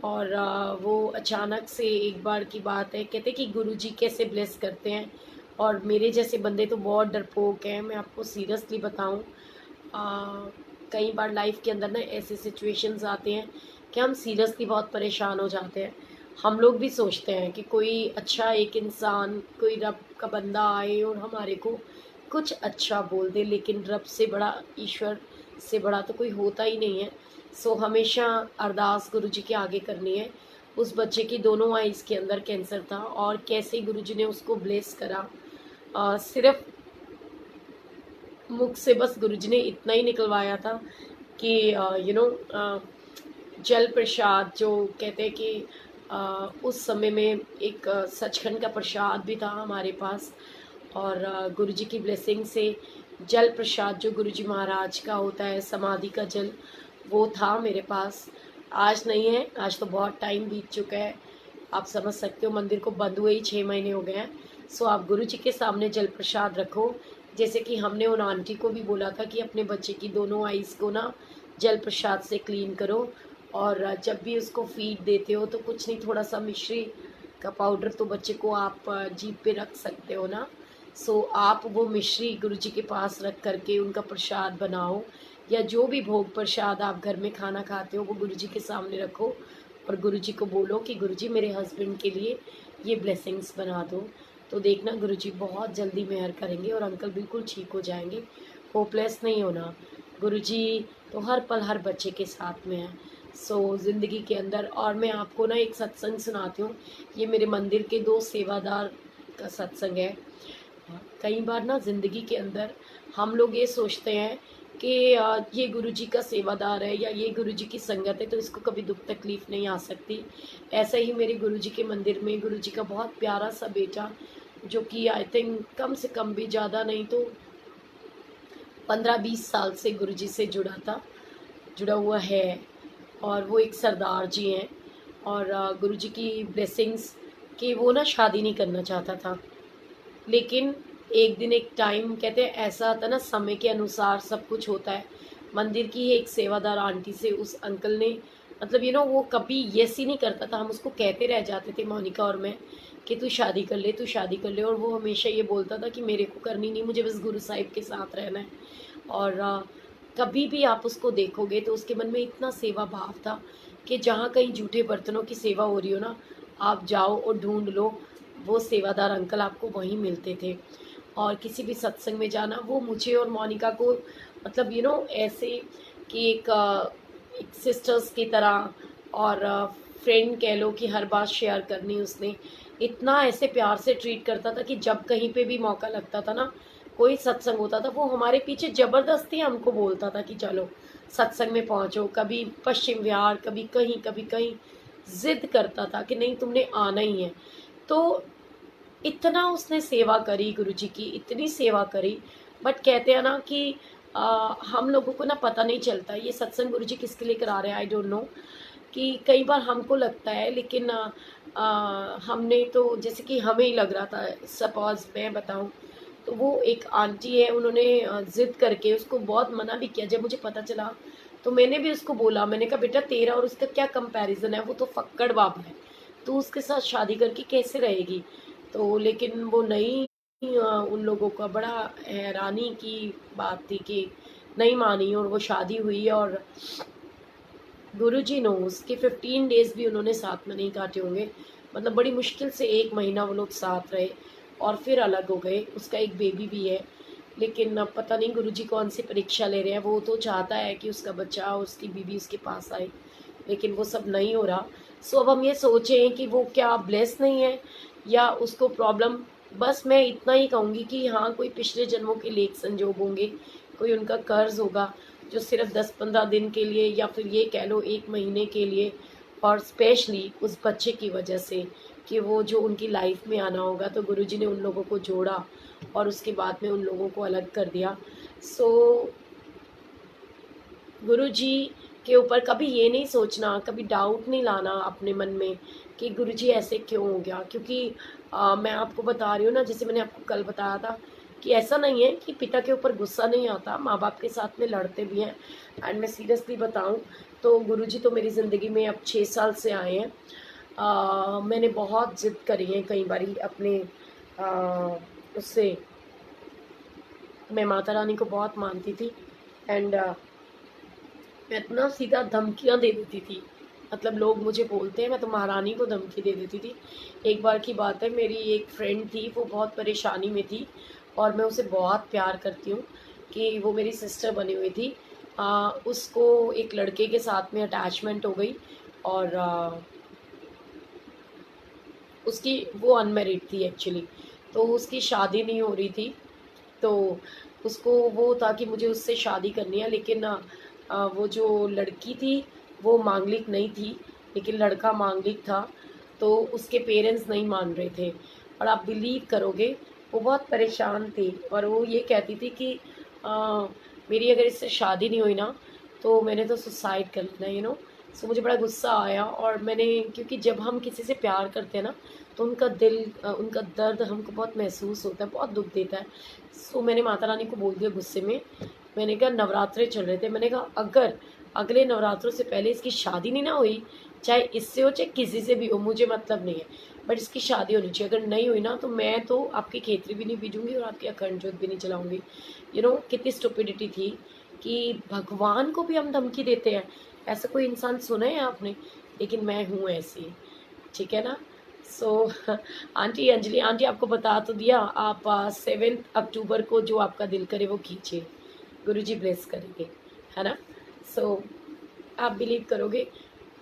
Speaker 1: और वो अचानक से एक बार की बात है, कहते कि गुरुजी कैसे ब्लेस करते हैं। और मेरे जैसे बंदे तो बहुत डरपोक हैं, मैं आपको सीरियसली बताऊं। कई बार लाइफ के अंदर ना ऐसे सिचुएशंस आते हैं कि हम सीरियसली बहुत परेशान हो जाते हैं। हम लोग भी सोचते हैं कि कोई अच्छा एक इंसान, कोई रब का बंदा आए और हमारे को कुछ अच्छा बोल दे, लेकिन रब से बड़ा, ईश्वर से बड़ा तो कोई होता ही नहीं है। हमेशा अरदास गुरुजी के आगे करनी है। उस बच्चे की दोनों आइज़ के अंदर कैंसर था और कैसे गुरुजी ने उसको ब्लेस करा। सिर्फ मुख से बस गुरुजी ने इतना ही निकलवाया था कि जल प्रसाद, जो कहते हैं कि उस समय में एक सचखंड का प्रसाद भी था हमारे पास। और गुरुजी की ब्लेसिंग से जल प्रसाद जो गुरुजी महाराज का होता है, समाधि का जल, वो था मेरे पास। आज नहीं है, आज तो बहुत टाइम बीत चुका है। आप समझ सकते हो मंदिर को बंद हुए ही 6 महीने हो गए हैं। आप गुरुजी के सामने जल प्रसाद रखो। जैसे कि हमने उन आंटी को भी बोला था कि अपने बच्चे की दोनों आइज़ को ना जल प्रसाद से क्लीन करो। और जब भी उसको फीड देते हो तो कुछ नहीं, थोड़ा सा मिश्री का पाउडर तो बच्चे को आप जीभ पे रख सकते हो ना। आप वो मिश्री गुरुजी के पास रख करके उनका प्रसाद बनाओ, या जो भी भोग प्रसाद आप घर में खाना खाते हो वो गुरुजी के सामने रखो और गुरुजी को बोलो कि गुरुजी मेरे हस्बैंड के लिए ये ब्लेसिंग्स बना दो। तो देखना गुरुजी बहुत जल्दी मेहर करेंगे और अंकल बिल्कुल ठीक हो जाएंगे। होपलेस नहीं होना, गुरुजी तो हर पल हर बच्चे के साथ में है। ज़िंदगी के अंदर। और मैं आपको ना एक सत्संग सुनाती हूँ, ये मेरे मंदिर के 2 सेवादार का सत्संग है। कई बार ना ज़िंदगी के अंदर हम लोग ये सोचते हैं कि ये गुरुजी का सेवादार है या ये गुरुजी की संगत है तो इसको कभी दुख तकलीफ़ नहीं आ सकती। ऐसा ही मेरे गुरुजी के मंदिर में गुरुजी का बहुत प्यारा सा बेटा जो कि आई थिंक कम से कम भी ज़्यादा नहीं तो 15-20 साल से गुरुजी से जुड़ा हुआ है। और वो एक सरदार जी हैं। और गुरुजी की ब्लेसिंग्स कि वो ना शादी नहीं करना चाहता था, लेकिन एक दिन एक टाइम कहते हैं ऐसा आता ना, समय के अनुसार सब कुछ होता है। मंदिर की ही एक सेवादार आंटी से उस अंकल ने मतलब वो कभी यस ही नहीं करता था। हम उसको कहते रह जाते थे, मोनिका और मैं, कि तू शादी कर ले, तू शादी कर ले। और वो हमेशा ये बोलता था कि मेरे को करनी नहीं, मुझे बस गुरु साहिब के साथ रहना है। और कभी भी आप उसको देखोगे तो उसके मन में इतना सेवा भाव था कि जहाँ कहीं जूठे बर्तनों की सेवा हो रही हो ना, आप जाओ और ढूंढ लो, वो सेवादार अंकल आपको वहीं मिलते थे। और किसी भी सत्संग में जाना, वो मुझे और मोनिका को मतलब ऐसे कि एक सिस्टर्स की तरह और फ्रेंड कह लो कि हर बात शेयर करनी उसने, इतना ऐसे प्यार से ट्रीट करता था कि जब कहीं पे भी मौका लगता था ना, कोई सत्संग होता था, वो हमारे पीछे ज़बरदस्ती हमको बोलता था कि चलो सत्संग में पहुंचो। कभी पश्चिम विहार, कभी कहीं ज़िद करता था कि नहीं तुमने आना ही है। तो इतना उसने सेवा करी गुरुजी की, इतनी सेवा करी। बट कहते हैं ना कि हम लोगों को ना पता नहीं चलता ये सत्संग गुरुजी किसके लिए करा रहे हैं, आई डोंट नो। कि कई बार हमको लगता है, लेकिन हमने तो जैसे कि हमें ही लग रहा था। सपोज मैं बताऊं तो वो एक आंटी है, उन्होंने ज़िद करके उसको बहुत मना भी किया। जब मुझे पता चला तो मैंने भी उसको बोला, मैंने कहा बेटा तेरा और उसका क्या कंपैरिजन है, वो तो फक्कड़ बाप है, तू उसके साथ शादी करके कैसे रहेगी। तो लेकिन वो नहीं, उन लोगों का बड़ा हैरानी की बात थी कि नहीं मानी और वो शादी हुई। और गुरुजी नोस कि 15 डेज़ भी उन्होंने साथ में नहीं काटे होंगे। मतलब बड़ी मुश्किल से 1 महीना वो लोग साथ रहे और फिर अलग हो गए। उसका एक बेबी भी है, लेकिन अब पता नहीं गुरुजी कौन सी परीक्षा ले रहे हैं। वो तो चाहता है कि उसका बच्चा, उसकी बीबी उसके पास आए, लेकिन वो सब नहीं हो रहा। सो अब हम ये सोचें कि वो क्या ब्लेस नहीं है या उसको प्रॉब्लम। बस मैं इतना ही कहूँगी कि हाँ, कोई पिछले जन्मों के लेख संजोग होंगे, कोई उनका कर्ज होगा जो सिर्फ 10-15 दिन के लिए या फिर ये कह लो 1 महीने के लिए, और स्पेशली उस बच्चे की वजह से कि वो जो उनकी लाइफ में आना होगा, तो गुरुजी ने उन लोगों को जोड़ा और उसके बाद में उन लोगों को अलग कर दिया। सो गुरुजी के ऊपर कभी ये नहीं सोचना, कभी डाउट नहीं लाना अपने मन में कि गुरुजी ऐसे क्यों हो गया। क्योंकि मैं आपको बता रही हूँ ना, जैसे मैंने आपको कल बताया था कि ऐसा नहीं है कि पिता के ऊपर गुस्सा नहीं आता, माँ बाप के साथ में लड़ते भी हैं। एंड मैं सीरियसली बताऊँ तो गुरुजी तो मेरी ज़िंदगी में अब 6 साल से आए हैं। मैंने बहुत ज़िद करी है कई बारी अपने उससे। मैं माता रानी को बहुत मानती थी एंड मैं इतना सीधा धमकियाँ दे देती थी। मतलब लोग मुझे बोलते हैं मैं तो महारानी को धमकी दे देती थी। एक बार की बात है, मेरी एक फ्रेंड थी, वो बहुत परेशानी में थी और मैं उसे बहुत प्यार करती हूँ कि वो मेरी सिस्टर बनी हुई थी। उसको एक लड़के के साथ में अटैचमेंट हो गई और उसकी वो अनमैरिड थी एक्चुअली, तो उसकी शादी नहीं हो रही थी। तो उसको वो था कि मुझे उससे शादी करनी है, लेकिन वो जो लड़की थी वो मांगलिक नहीं थी, लेकिन लड़का मांगलिक था। तो उसके पेरेंट्स नहीं मान रहे थे और आप बिलीव करोगे वो बहुत परेशान थी और वो ये कहती थी कि मेरी अगर इससे शादी नहीं हुई ना तो मैंने तो सुसाइड कर लेना, सो मुझे बड़ा गुस्सा आया। और मैंने, क्योंकि जब हम किसी से प्यार करते हैं ना तो उनका दिल, उनका दर्द हमको बहुत महसूस होता है, बहुत दुख देता है। सो मैंने माता रानी को बोल दिया गुस्से में। मैंने कहा नवरात्रे चल रहे थे, मैंने कहा अगर अगले नवरात्रों से पहले इसकी शादी नहीं ना हुई, चाहे इससे हो चाहे किसी से भी हो, मुझे मतलब नहीं है, बट इसकी शादी होनी चाहिए। अगर नहीं हुई ना तो मैं तो आपकी खेतरी भी नहीं बीजूंगी और आपकी अखंड ज्योत भी नहीं चलाऊंगी। कितनी स्टुपिडिटी थी कि भगवान को भी हम धमकी देते हैं। ऐसा कोई इंसान सुना है आपने? लेकिन मैं हूँ ऐसी, ठीक है ना। सो आंटी अंजलि आंटी आपको बता तो दिया, आप 7 अक्टूबर को जो आपका दिल करे वो कीजिए, गुरुजी ब्लेस करेंगे, है ना। सो आप बिलीव करोगे,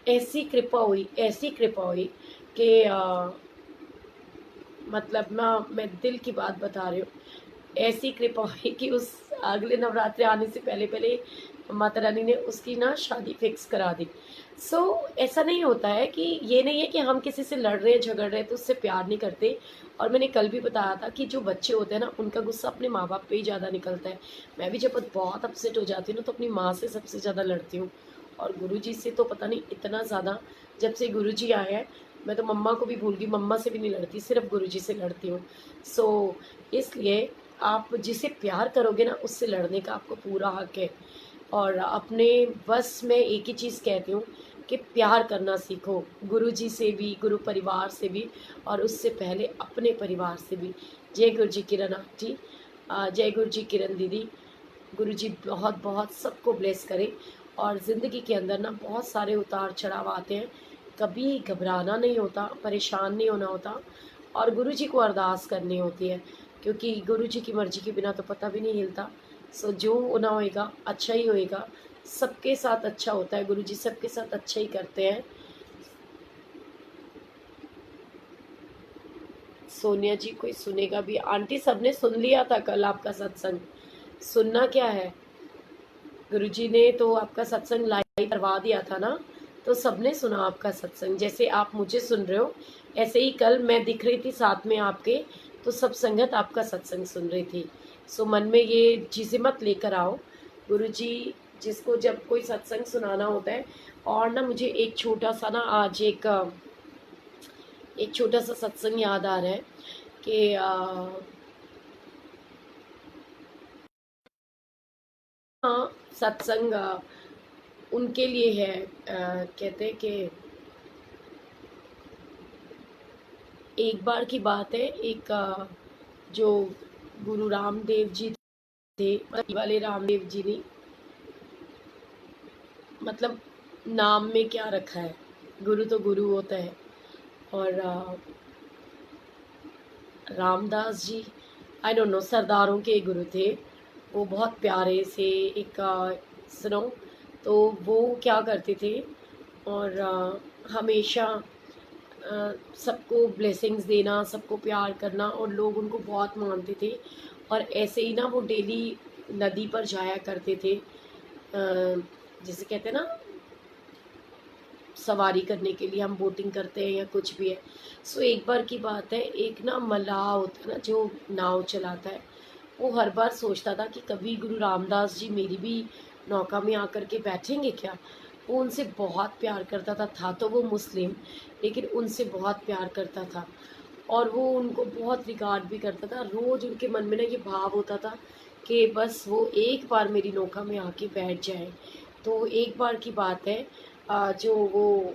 Speaker 1: ऐसी कृपा हुई, ऐसी कृपा हुई कि मतलब ना, मैं दिल की बात बता रही हूँ, ऐसी कृपा हुई कि उस अगले नवरात्रि आने से पहले पहले माता रानी ने उसकी ना शादी फिक्स करा दी। सो ऐसा नहीं होता है कि ये नहीं है कि हम किसी से लड़ रहे हैं झगड़ रहे हैं तो उससे प्यार नहीं करते। और मैंने कल भी बताया था कि जो बच्चे होते हैं ना उनका गुस्सा अपने माँ बाप पे ही ज़्यादा निकलता है। मैं भी जब बहुत अपसेट हो जाती हूँ ना तो अपनी माँ से सबसे ज़्यादा लड़ती हूँ, और गुरुजी से तो पता नहीं इतना ज़्यादा। जब से गुरुजी आए हैं मैं तो मम्मा को भी भूल गई, मम्मा से भी नहीं लड़ती, सिर्फ गुरुजी से लड़ती हूँ। सो इसलिए आप जिसे प्यार करोगे ना उससे लड़ने का आपको पूरा हक है। और अपने बस में एक ही चीज़ कहती हूँ कि प्यार करना सीखो, गुरुजी से भी, गुरु परिवार से भी, और उससे पहले अपने परिवार से भी। जय गुरु जी किरण आंटी, जय गुरु जी किरण दीदी। गुरुजी बहुत बहुत सबको ब्लेस करे। और ज़िंदगी के अंदर ना बहुत सारे उतार चढ़ाव आते हैं, कभी घबराना नहीं होता, परेशान नहीं होना होता, और गुरुजी को अरदास करनी होती है, क्योंकि गुरुजी की मर्ज़ी के बिना तो पता भी नहीं हिलता। सो जो होना होएगा अच्छा ही होएगा, सबके साथ अच्छा होता है, गुरुजी सबके साथ अच्छा ही करते हैं। सोनिया जी कोई सुनेगा भी? आंटी सबने सुन लिया था कल आपका सत्संग, सुनना क्या है? गुरुजी ने तो आपका सत्संग लाइव करवा दिया था ना, तो सबने सुना आपका सत्संग। जैसे आप मुझे सुन रहे हो ऐसे ही कल मैं दिख रही थी साथ में आपके, तो सब संगत आपका सत्संग सुन रही थी। सो मन में ये चीज़ें मत लेकर आओ। गुरुजी जिसको जब कोई सत्संग सुनाना होता है, और ना मुझे एक छोटा सा ना आज एक छोटा सा सत्संग याद आ रहा है कि हाँ, सत्संग उनके लिए है, कहते हैं कि एक बार की बात है, एक जो गुरु रामदेव जी थे, मतलब वाले रामदेव जी ने मतलब नाम में क्या रखा है, गुरु तो गुरु होता है। और Ramdas ji I don't know सरदारों के गुरु थे, वो बहुत प्यारे से एक सुनो, तो वो क्या करते थे, और हमेशा सबको ब्लेसिंग्स देना, सबको प्यार करना, और लोग उनको बहुत मानते थे। और ऐसे ही ना वो डेली नदी पर जाया करते थे, जैसे कहते हैं ना सवारी करने के लिए, हम बोटिंग करते हैं या कुछ भी है। सो एक बार की बात है, एक ना मलाह होता है ना जो नाव चलाता है, वो हर बार सोचता था कि कभी गुरु रामदास जी मेरी भी नौका में आकर के बैठेंगे क्या। वो उनसे बहुत प्यार करता था तो वो मुस्लिम, लेकिन उनसे बहुत प्यार करता था, और वो उनको बहुत रिगार्ड भी करता था। रोज़ उनके मन में ना ये भाव होता था कि बस वो एक बार मेरी नौका में आके बैठ जाए। तो एक बार की बात है, जो वो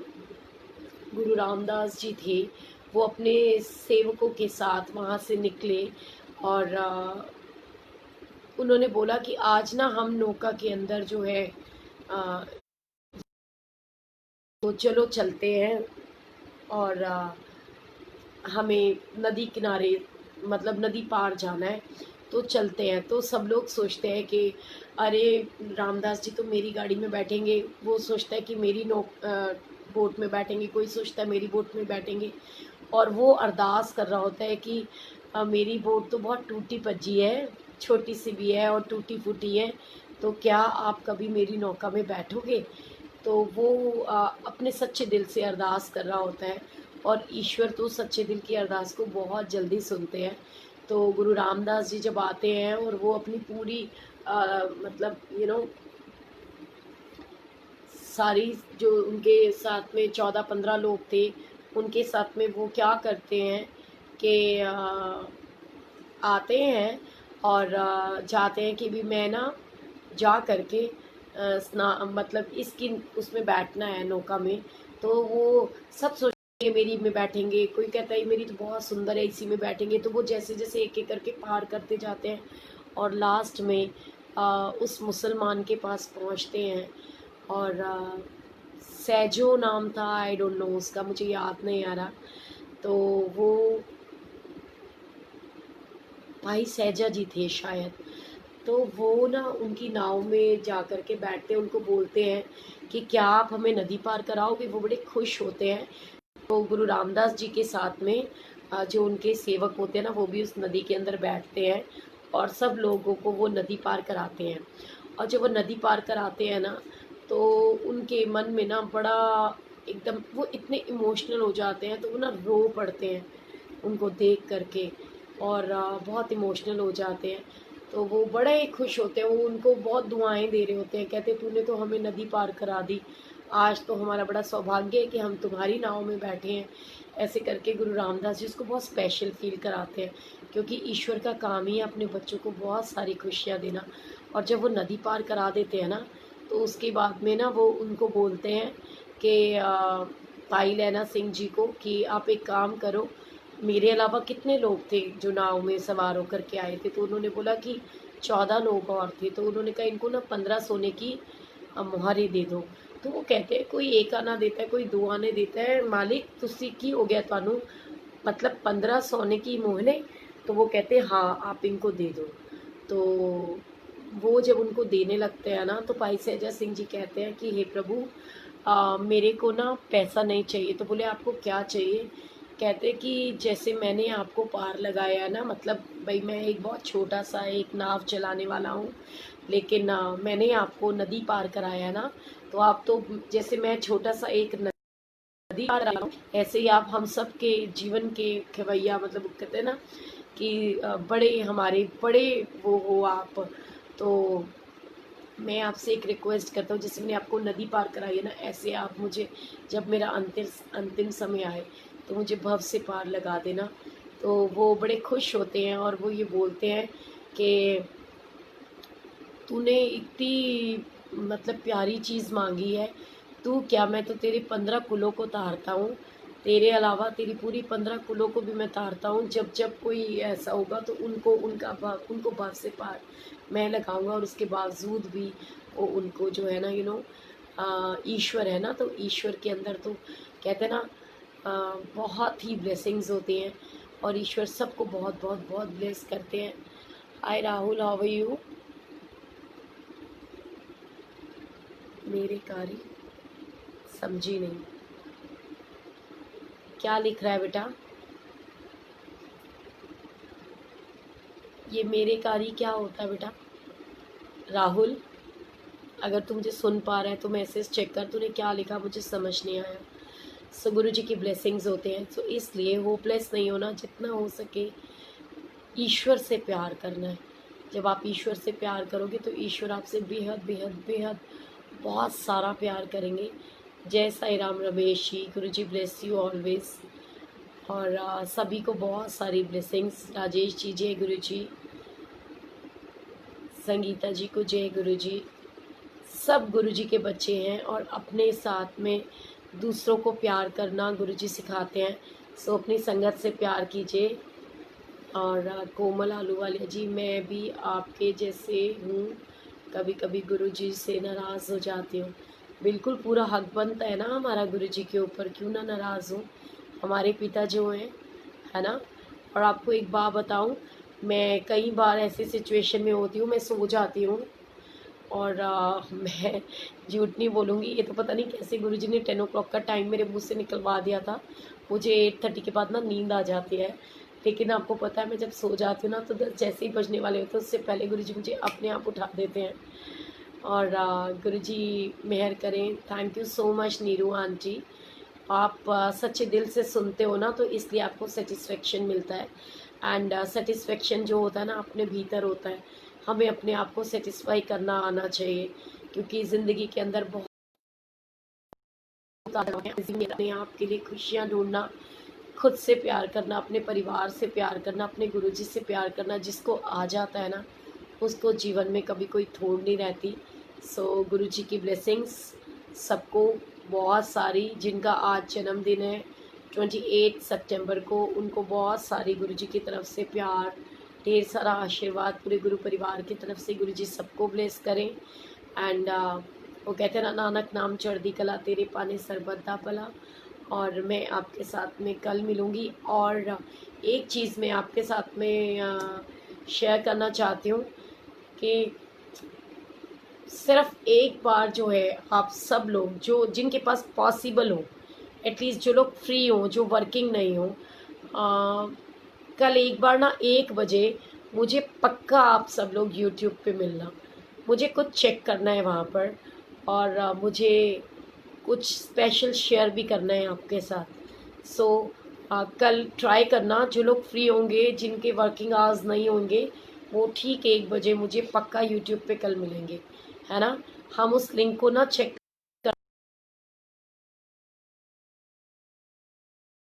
Speaker 1: गुरु रामदास जी थे, वो अपने सेवकों के साथ वहाँ से निकले, और उन्होंने बोला कि आज ना हम नौका के अंदर जो है आ, तो चलो चलते हैं, और हमें नदी किनारे मतलब नदी पार जाना है, तो चलते हैं। तो सब लोग सोचते हैं कि अरे रामदास जी तो मेरी गाड़ी में बैठेंगे, वो सोचता है कि मेरी बोट में बैठेंगे, कोई सोचता है मेरी बोट में बैठेंगे, और वो अरदास कर रहा होता है कि मेरी बोट तो बहुत टूटी पजी है, छोटी सी भी है और टूटी फूटी है, तो क्या आप कभी मेरी नौका में बैठोगे। तो वो अपने सच्चे दिल से अरदास कर रहा होता है, और ईश्वर तो सच्चे दिल की अरदास को बहुत जल्दी सुनते हैं। तो गुरु रामदास जी जब आते हैं और वो अपनी पूरी मतलब सारी जो उनके साथ में 14-15 लोग थे, उनके साथ में वो क्या करते हैं कि आते हैं और चाहते हैं कि भी मैं ना जा करके स्ना मतलब इसकी उसमें बैठना है नौका में। तो वो सब सोचेंगे मेरी में बैठेंगे, कोई कहता है मेरी तो बहुत सुंदर है इसी में बैठेंगे। तो वो जैसे जैसे एक एक करके पार करते जाते हैं, और लास्ट में उस मुसलमान के पास पहुंचते हैं, और सैजो नाम था, आई डोंट नो उसका, मुझे याद नहीं आ रहा। तो वो भाई सैजा जी थे शायद। तो वो ना उनकी नाव में जा कर के बैठते हैं, उनको बोलते हैं कि क्या आप हमें नदी पार कराओगे। वो बड़े खुश होते हैं। तो गुरु रामदास जी के साथ में जो उनके सेवक होते हैं ना, वो भी उस नदी के अंदर बैठते हैं, और सब लोगों को वो नदी पार कराते हैं। और जब वो नदी पार कर आते हैं ना, तो उनके मन में ना बड़ा एकदम वो इतने इमोशनल हो जाते हैं, तो वो ना रो पड़ते हैं उनको देख करके, और बहुत इमोशनल हो जाते हैं। तो वो बड़े ही खुश होते हैं, वो उनको बहुत दुआएं दे रहे होते हैं, कहते तूने तो हमें नदी पार करा दी, आज तो हमारा बड़ा सौभाग्य है कि हम तुम्हारी नाव में बैठे हैं। ऐसे करके गुरु रामदास जी उसको बहुत स्पेशल फील कराते हैं, क्योंकि ईश्वर का काम ही है अपने बच्चों को बहुत सारी खुशियाँ देना। और जब वो नदी पार करा देते हैं ना, तो उसके बाद में ना वो उनको बोलते हैं कि भाई लैना सिंह जी को कि आप एक काम करो, मेरे अलावा कितने लोग थे जो नाव में सवार होकर के आए थे। तो उन्होंने बोला कि 14 लोग और थे। तो उन्होंने कहा इनको ना 15 सोने की मुहरें दे दो। तो वो कहते हैं कोई एक आना देता है, कोई दो आने देता है, मालिक तुसी की हो गया थानू, मतलब 15 सोने की मोहरें। तो वो कहते हैं हाँ आप इनको दे दो। तो वो जब उनको देने लगते हैं ना, तो भाई सहजा सिंह जी कहते हैं कि हे प्रभु, मेरे को ना पैसा नहीं चाहिए। तो बोले आपको क्या चाहिए? कहते कि जैसे मैंने आपको पार लगाया ना, मतलब भाई मैं एक बहुत छोटा सा एक नाव चलाने वाला हूँ, लेकिन मैंने आपको नदी पार कराया ना, तो आप तो जैसे मैं छोटा सा एक नदी पार करा हूँ, ऐसे ही आप हम सब के जीवन के खेवैया, मतलब कहते हैं ना कि बड़े हमारे बड़े वो हो आप। तो मैं आपसे एक रिक्वेस्ट करता हूँ, जैसे मैंने आपको नदी पार कराई है ना, ऐसे आप मुझे जब मेरा अंतिम समय आए तो मुझे भव से पार लगा देना। तो वो बड़े खुश होते हैं और वो ये बोलते हैं कि तूने इतनी मतलब प्यारी चीज़ मांगी है, तू क्या, मैं तो तेरे 15 कुलों को तारता हूँ, तेरे अलावा तेरी पूरी 15 कुलों को भी मैं तारता हूँ। जब जब कोई ऐसा होगा तो उनको भव से पार मैं लगाऊंगा, और उसके बावजूद भी वो उनको जो है ना ईश्वर है ना, तो ईश्वर के अंदर तो कहते हैं ना बहुत ही ब्लेसिंग्स होती हैं, और ईश्वर सबको बहुत बहुत बहुत ब्लेस करते हैं। हाय राहुल, हाउ आर यू? मेरे कार्य समझी नहीं, क्या लिख रहा है बेटा? ये मेरे कार्य क्या होता है बेटा? राहुल, अगर तू मुझे सुन पा रहा है तो मैसेज चेक कर, तूने क्या लिखा मुझे समझ नहीं आया। सो गुरु जी की ब्लेसिंग्स होते हैं, सो इसलिए होपलेस नहीं होना, जितना हो सके ईश्वर से प्यार करना है। जब आप ईश्वर से प्यार करोगे तो ईश्वर आपसे बेहद बेहद बेहद बहुत सारा प्यार करेंगे। जय साई राम रमेश जी, गुरु जी ब्लेस यू ऑलवेज। और सभी को बहुत सारी ब्लेसिंग्स। राजेश जी जय गुरु जी, संगीता जी को जय गुरु जी। सब गुरु जी के बच्चे हैं और अपने साथ में दूसरों को प्यार करना गुरु जी सिखाते हैं। सो अपनी संगत से प्यार कीजिए। और कोमल आलूवालिया जी, मैं भी आपके जैसे हूँ, कभी कभी गुरु जी से नाराज़ हो जाती हूँ। बिल्कुल पूरा हक बनता है ना हमारा गुरु जी के ऊपर, क्यों ना नाराज़ हूँ, हमारे पिता जो हैं, है ना। और आपको एक बात बताऊँ, मैं कई बार ऐसी सिचुएशन में होती हूँ, मैं सो जाती हूँ, और मैं झूठ नहीं बोलूँगी, ये तो पता नहीं कैसे गुरुजी ने 10 o'clock का टाइम मेरे मुंह से निकलवा दिया था। मुझे 8:30 के बाद ना नींद आ जाती है, लेकिन आपको पता है मैं जब सो जाती हूँ ना, तो 10 जैसे ही बजने वाले होते हैं उससे पहले गुरुजी मुझे अपने आप उठा देते हैं। और गुरुजी मेहर करें। Thank you so much Neeru aunty, आप सच्चे दिल से सुनते हो ना, तो इसलिए आपको सेटिस्फेक्शन मिलता है। एंड सेटिस्फेक्शन जो होता है ना अपने भीतर होता है, हमें अपने आप को सेटिस्फाई करना आना चाहिए, क्योंकि ज़िंदगी के अंदर बहुत अपने आप के लिए खुशियाँ ढूंढना, खुद से प्यार करना, अपने परिवार से प्यार करना, अपने गुरुजी से प्यार करना, जिसको आ जाता है ना उसको जीवन में कभी कोई थोड़ नहीं रहती। सो गुरुजी की ब्लेसिंग्स सबको बहुत सारी, जिनका आज जन्मदिन है 28 सितंबर को, उनको बहुत सारी गुरुजी की तरफ से प्यार, ढेर सारा आशीर्वाद पूरे गुरु परिवार की तरफ से। गुरुजी सबको ब्लेस करें। एंड वो कहते हैं ना, नानक नाम चढ़दी कला तेरे पाने सरबत्ता पला। और मैं आपके साथ में कल मिलूँगी। और एक चीज़ मैं आपके साथ में शेयर करना चाहती हूँ कि सिर्फ एक बार जो है आप सब लोग जो जिनके पास पॉसिबल हो, एटलीस्ट जो लोग फ्री हों, जो वर्किंग नहीं हो, कल एक बार ना 1 बजे मुझे पक्का आप सब लोग यूट्यूब पे मिलना। मुझे कुछ चेक करना है वहाँ पर, और मुझे कुछ स्पेशल शेयर भी करना है आपके साथ। सो कल ट्राई करना, जो लोग फ्री होंगे, जिनके वर्किंग आवर्स नहीं होंगे, वो ठीक 1 बजे मुझे पक्का यूट्यूब पे कल मिलेंगे, है ना। हम उस लिंक को ना चेक,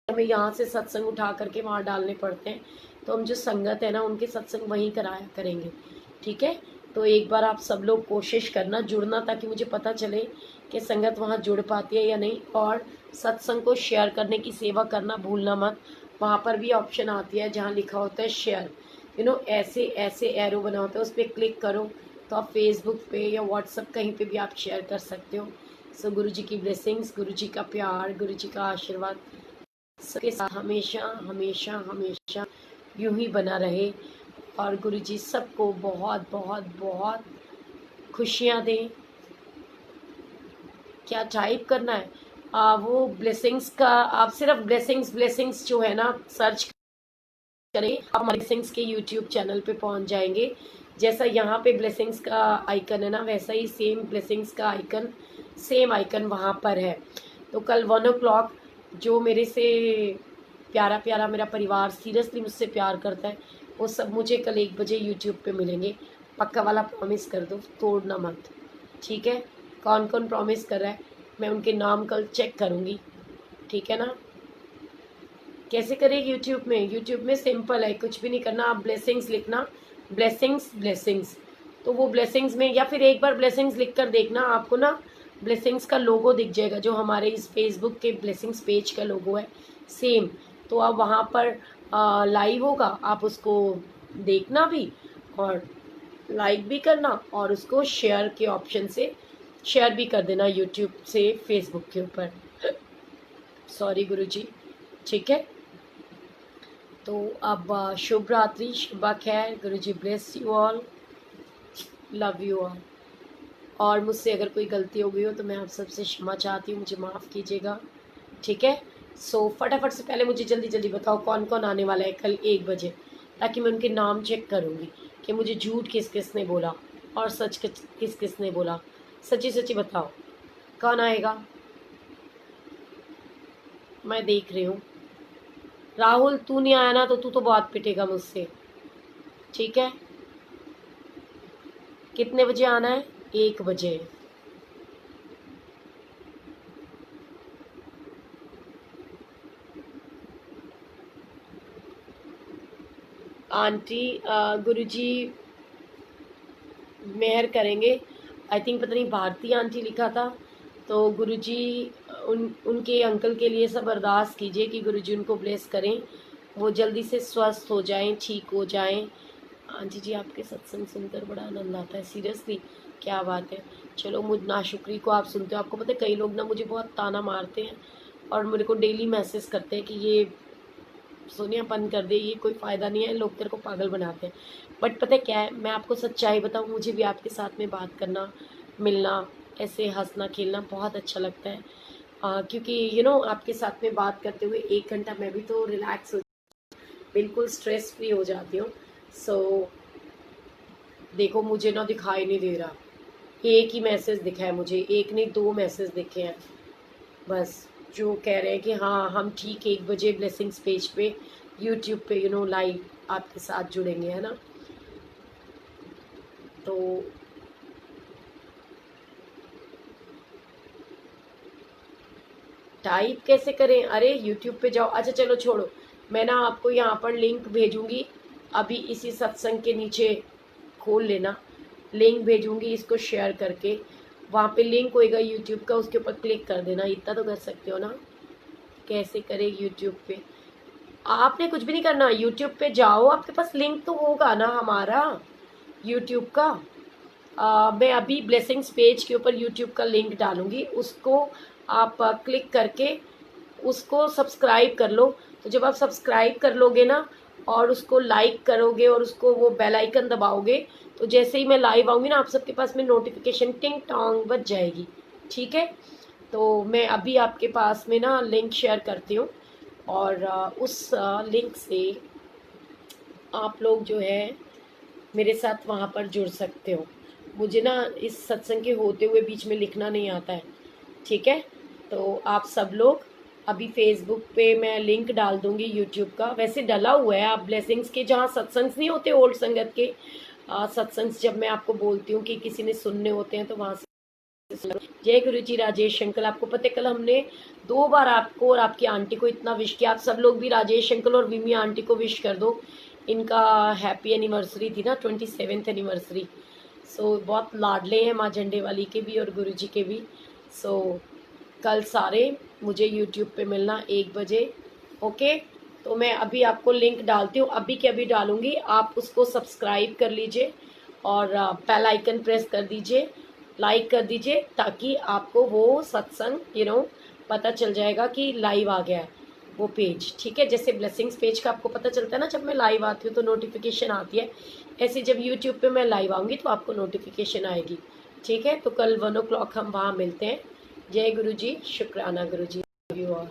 Speaker 1: हमें यहाँ से सत्संग उठा करके वहाँ डालने पड़ते हैं, तो हम जो संगत है ना उनके सत्संग वहीं कराया करेंगे, ठीक है। तो एक बार आप सब लोग कोशिश करना जुड़ना, ताकि मुझे पता चले कि संगत वहाँ जुड़ पाती है या नहीं। और सत्संग को शेयर करने की सेवा करना भूलना मत। वहाँ पर भी ऑप्शन आती है जहाँ लिखा होता है शेयर, ऐसे ऐसे एरो बना होता है, उस पर क्लिक करो तो आप फेसबुक पे या व्हाट्सएप कहीं पे भी आप शेयर कर सकते हो। सो गुरु जी की ब्लेसिंग्स, गुरु जी का प्यार, गुरु जी का आशीर्वाद सबके साथ हमेशा हमेशा हमेशा यूं ही बना रहे, और गुरु जी सबको बहुत बहुत बहुत खुशियाँ दें। क्या टाइप करना है? वो ब्लेसिंग्स का, आप सिर्फ ब्लेसिंग्स ब्लेसिंग्स जो है ना सर्च करें, आप हमारे ब्लेसिंग्स के यूट्यूब चैनल पे पहुंच जाएंगे। जैसा यहाँ पे ब्लेसिंग्स का आइकन है ना, वैसा ही सेम ब्लेसिंग्स का आइकन, सेम आइकन वहाँ पर है। तो कल 1 o'clock, जो मेरे से प्यारा प्यारा मेरा परिवार सीरियसली मुझसे प्यार करता है, वो सब मुझे कल 1 बजे यूट्यूब पे मिलेंगे। पक्का वाला प्रॉमिस कर दो, तोड़ना मत, ठीक है। कौन कौन प्रॉमिस कर रहा है मैं उनके नाम कल चेक करूँगी, ठीक है ना। कैसे करें यूट्यूब में? यूट्यूब में सिंपल है, कुछ भी नहीं करना, आप ब्लेसिंग्स लिखना, ब्लेसिंग्स ब्लेसिंग्स, तो वो ब्लेसिंग्स में, या फिर एक बार ब्लेसिंग्स लिख कर देखना, आपको ना ब्लेसिंग्स का लोगो दिख जाएगा, जो हमारे इस फेसबुक के ब्लेसिंग्स पेज का लोगो है सेम। तो आप वहाँ पर लाइव होगा, आप उसको देखना भी और लाइक भी करना, और उसको शेयर के ऑप्शन से शेयर भी कर देना यूट्यूब से फेसबुक के ऊपर। सॉरी गुरुजी, ठीक है। तो अब शुभ रात्रि, शुभ खैर, Guruji bless you all, love you all. और मुझसे अगर कोई गलती हो गई हो तो मैं आप सबसे क्षमा चाहती हूँ, मुझे माफ़ कीजिएगा, ठीक है। सो फटाफट से पहले मुझे जल्दी जल्दी बताओ कौन कौन आने वाला है कल 1 बजे, ताकि मैं उनके नाम चेक करूँगी कि मुझे झूठ किस किस ने बोला और सच किस किस ने बोला। सच्ची सच्ची बताओ कौन आएगा, मैं देख रही हूँ। राहुल तू नहीं आया ना तो तू तो बहुत पिटेगा मुझसे, ठीक है। कितने बजे आना है? 1 बजे। आंटी गुरुजी मेहर करेंगे, आई थिंक पता नहीं भारती आंटी लिखा था। तो गुरुजी उनके अंकल के लिए सब अरदास कीजिए कि गुरुजी उनको ब्लेस करें, वो जल्दी से स्वस्थ हो जाएं, ठीक हो जाएं। आंटी जी आपके सत्संग सुनकर बड़ा आनंद आता है, सीरियसली क्या बात है। चलो, मुझ नाशुक्री को आप सुनते हो, आपको पता है कई लोग ना मुझे बहुत ताना मारते हैं और मेरे को डेली मैसेज करते हैं कि ये सोनिया बंद कर दे, ये कोई फ़ायदा नहीं है, लोग तेरे को पागल बनाते हैं। बट पता है क्या है, मैं आपको सच्चाई बताऊँ, मुझे भी आपके साथ में बात करना, मिलना, ऐसे हंसना खेलना बहुत अच्छा लगता है। क्योंकि आपके साथ में बात करते हुए 1 घंटा मैं भी तो रिलैक्स हो, बिल्कुल स्ट्रेस फ्री हो जाती हूँ। सो देखो, मुझे ना दिखाई नहीं दे रहा, एक ही मैसेज दिखा है मुझे, एक नहीं 2 मैसेज दिखे हैं बस, जो कह रहे हैं कि हाँ हम ठीक 1 बजे ब्लेसिंग्स पेज पे यूट्यूब पे लाइव आपके साथ जुड़ेंगे, है ना। तो टाइप कैसे करें? अरे यूट्यूब पे जाओ। अच्छा चलो छोड़ो, मैं ना आपको यहाँ पर लिंक भेजूंगी, अभी इसी सत्संग के नीचे खोल लेना, लिंक भेजूंगी, इसको शेयर करके वहाँ पे लिंक होएगा यूट्यूब का, उसके ऊपर क्लिक कर देना, इतना तो कर सकते हो ना। कैसे करें यूट्यूब पे? आपने कुछ भी नहीं करना, यूट्यूब पे जाओ, आपके पास लिंक तो होगा ना हमारा यूट्यूब का। मैं अभी ब्लेसिंग्स पेज के ऊपर यूट्यूब का लिंक डालूंगी, उसको आप क्लिक करके उसको सब्सक्राइब कर लो। तो जब आप सब्सक्राइब कर लोगे ना और उसको लाइक करोगे और उसको वो बेल आइकन दबाओगे, तो जैसे ही मैं लाइव आऊँगी ना, आप सबके पास में नोटिफिकेशन टिंग टोंग बज जाएगी, ठीक है। तो मैं अभी आपके पास में ना लिंक शेयर करती हूँ, और उस लिंक से आप लोग जो है मेरे साथ वहाँ पर जुड़ सकते हो। मुझे ना इस सत्संग के होते हुए बीच में लिखना नहीं आता है, ठीक है। तो आप सब लोग अभी फेसबुक पे मैं लिंक डाल दूंगी यूट्यूब का, वैसे डला हुआ है, आप ब्लेसिंग्स के जहाँ सत्संग नहीं होते ओल्ड संगत के सत्संग, जब मैं आपको बोलती हूँ कि किसी ने सुनने होते हैं तो वहाँ से। जय गुरु जी। राजेश अंकल, आपको पता है कल हमने 2 बार आपको और आपकी आंटी को इतना विश किया। आप सब लोग भी राजेश अंकल और विमी आंटी को विश कर दो, इनका हैप्पी एनिवर्सरी थी ना, 27th एनिवर्सरी। सो बहुत लाडले हैं माँ झंडे वाली के भी और गुरु जी के भी। सो कल सारे मुझे यूट्यूब पे मिलना 1 बजे, ओके। तो मैं अभी आपको लिंक डालती हूँ, अभी के अभी डालूंगी, आप उसको सब्सक्राइब कर लीजिए और बेल आइकन प्रेस कर दीजिए, लाइक कर दीजिए, ताकि आपको वो सत्संग पता चल जाएगा कि लाइव आ गया है वो पेज, ठीक है। जैसे ब्लेसिंग्स पेज का आपको पता चलता है ना, जब मैं लाइव आती हूँ तो नोटिफिकेशन आती है, ऐसे जब यूट्यूब पे मैं लाइव आऊँगी तो आपको नोटिफिकेशन आएगी, ठीक है। तो कल 1 o'clock हम वहाँ मिलते हैं। जय गुरु जी, शुक्राना गुरु जी, लव यू ऑल।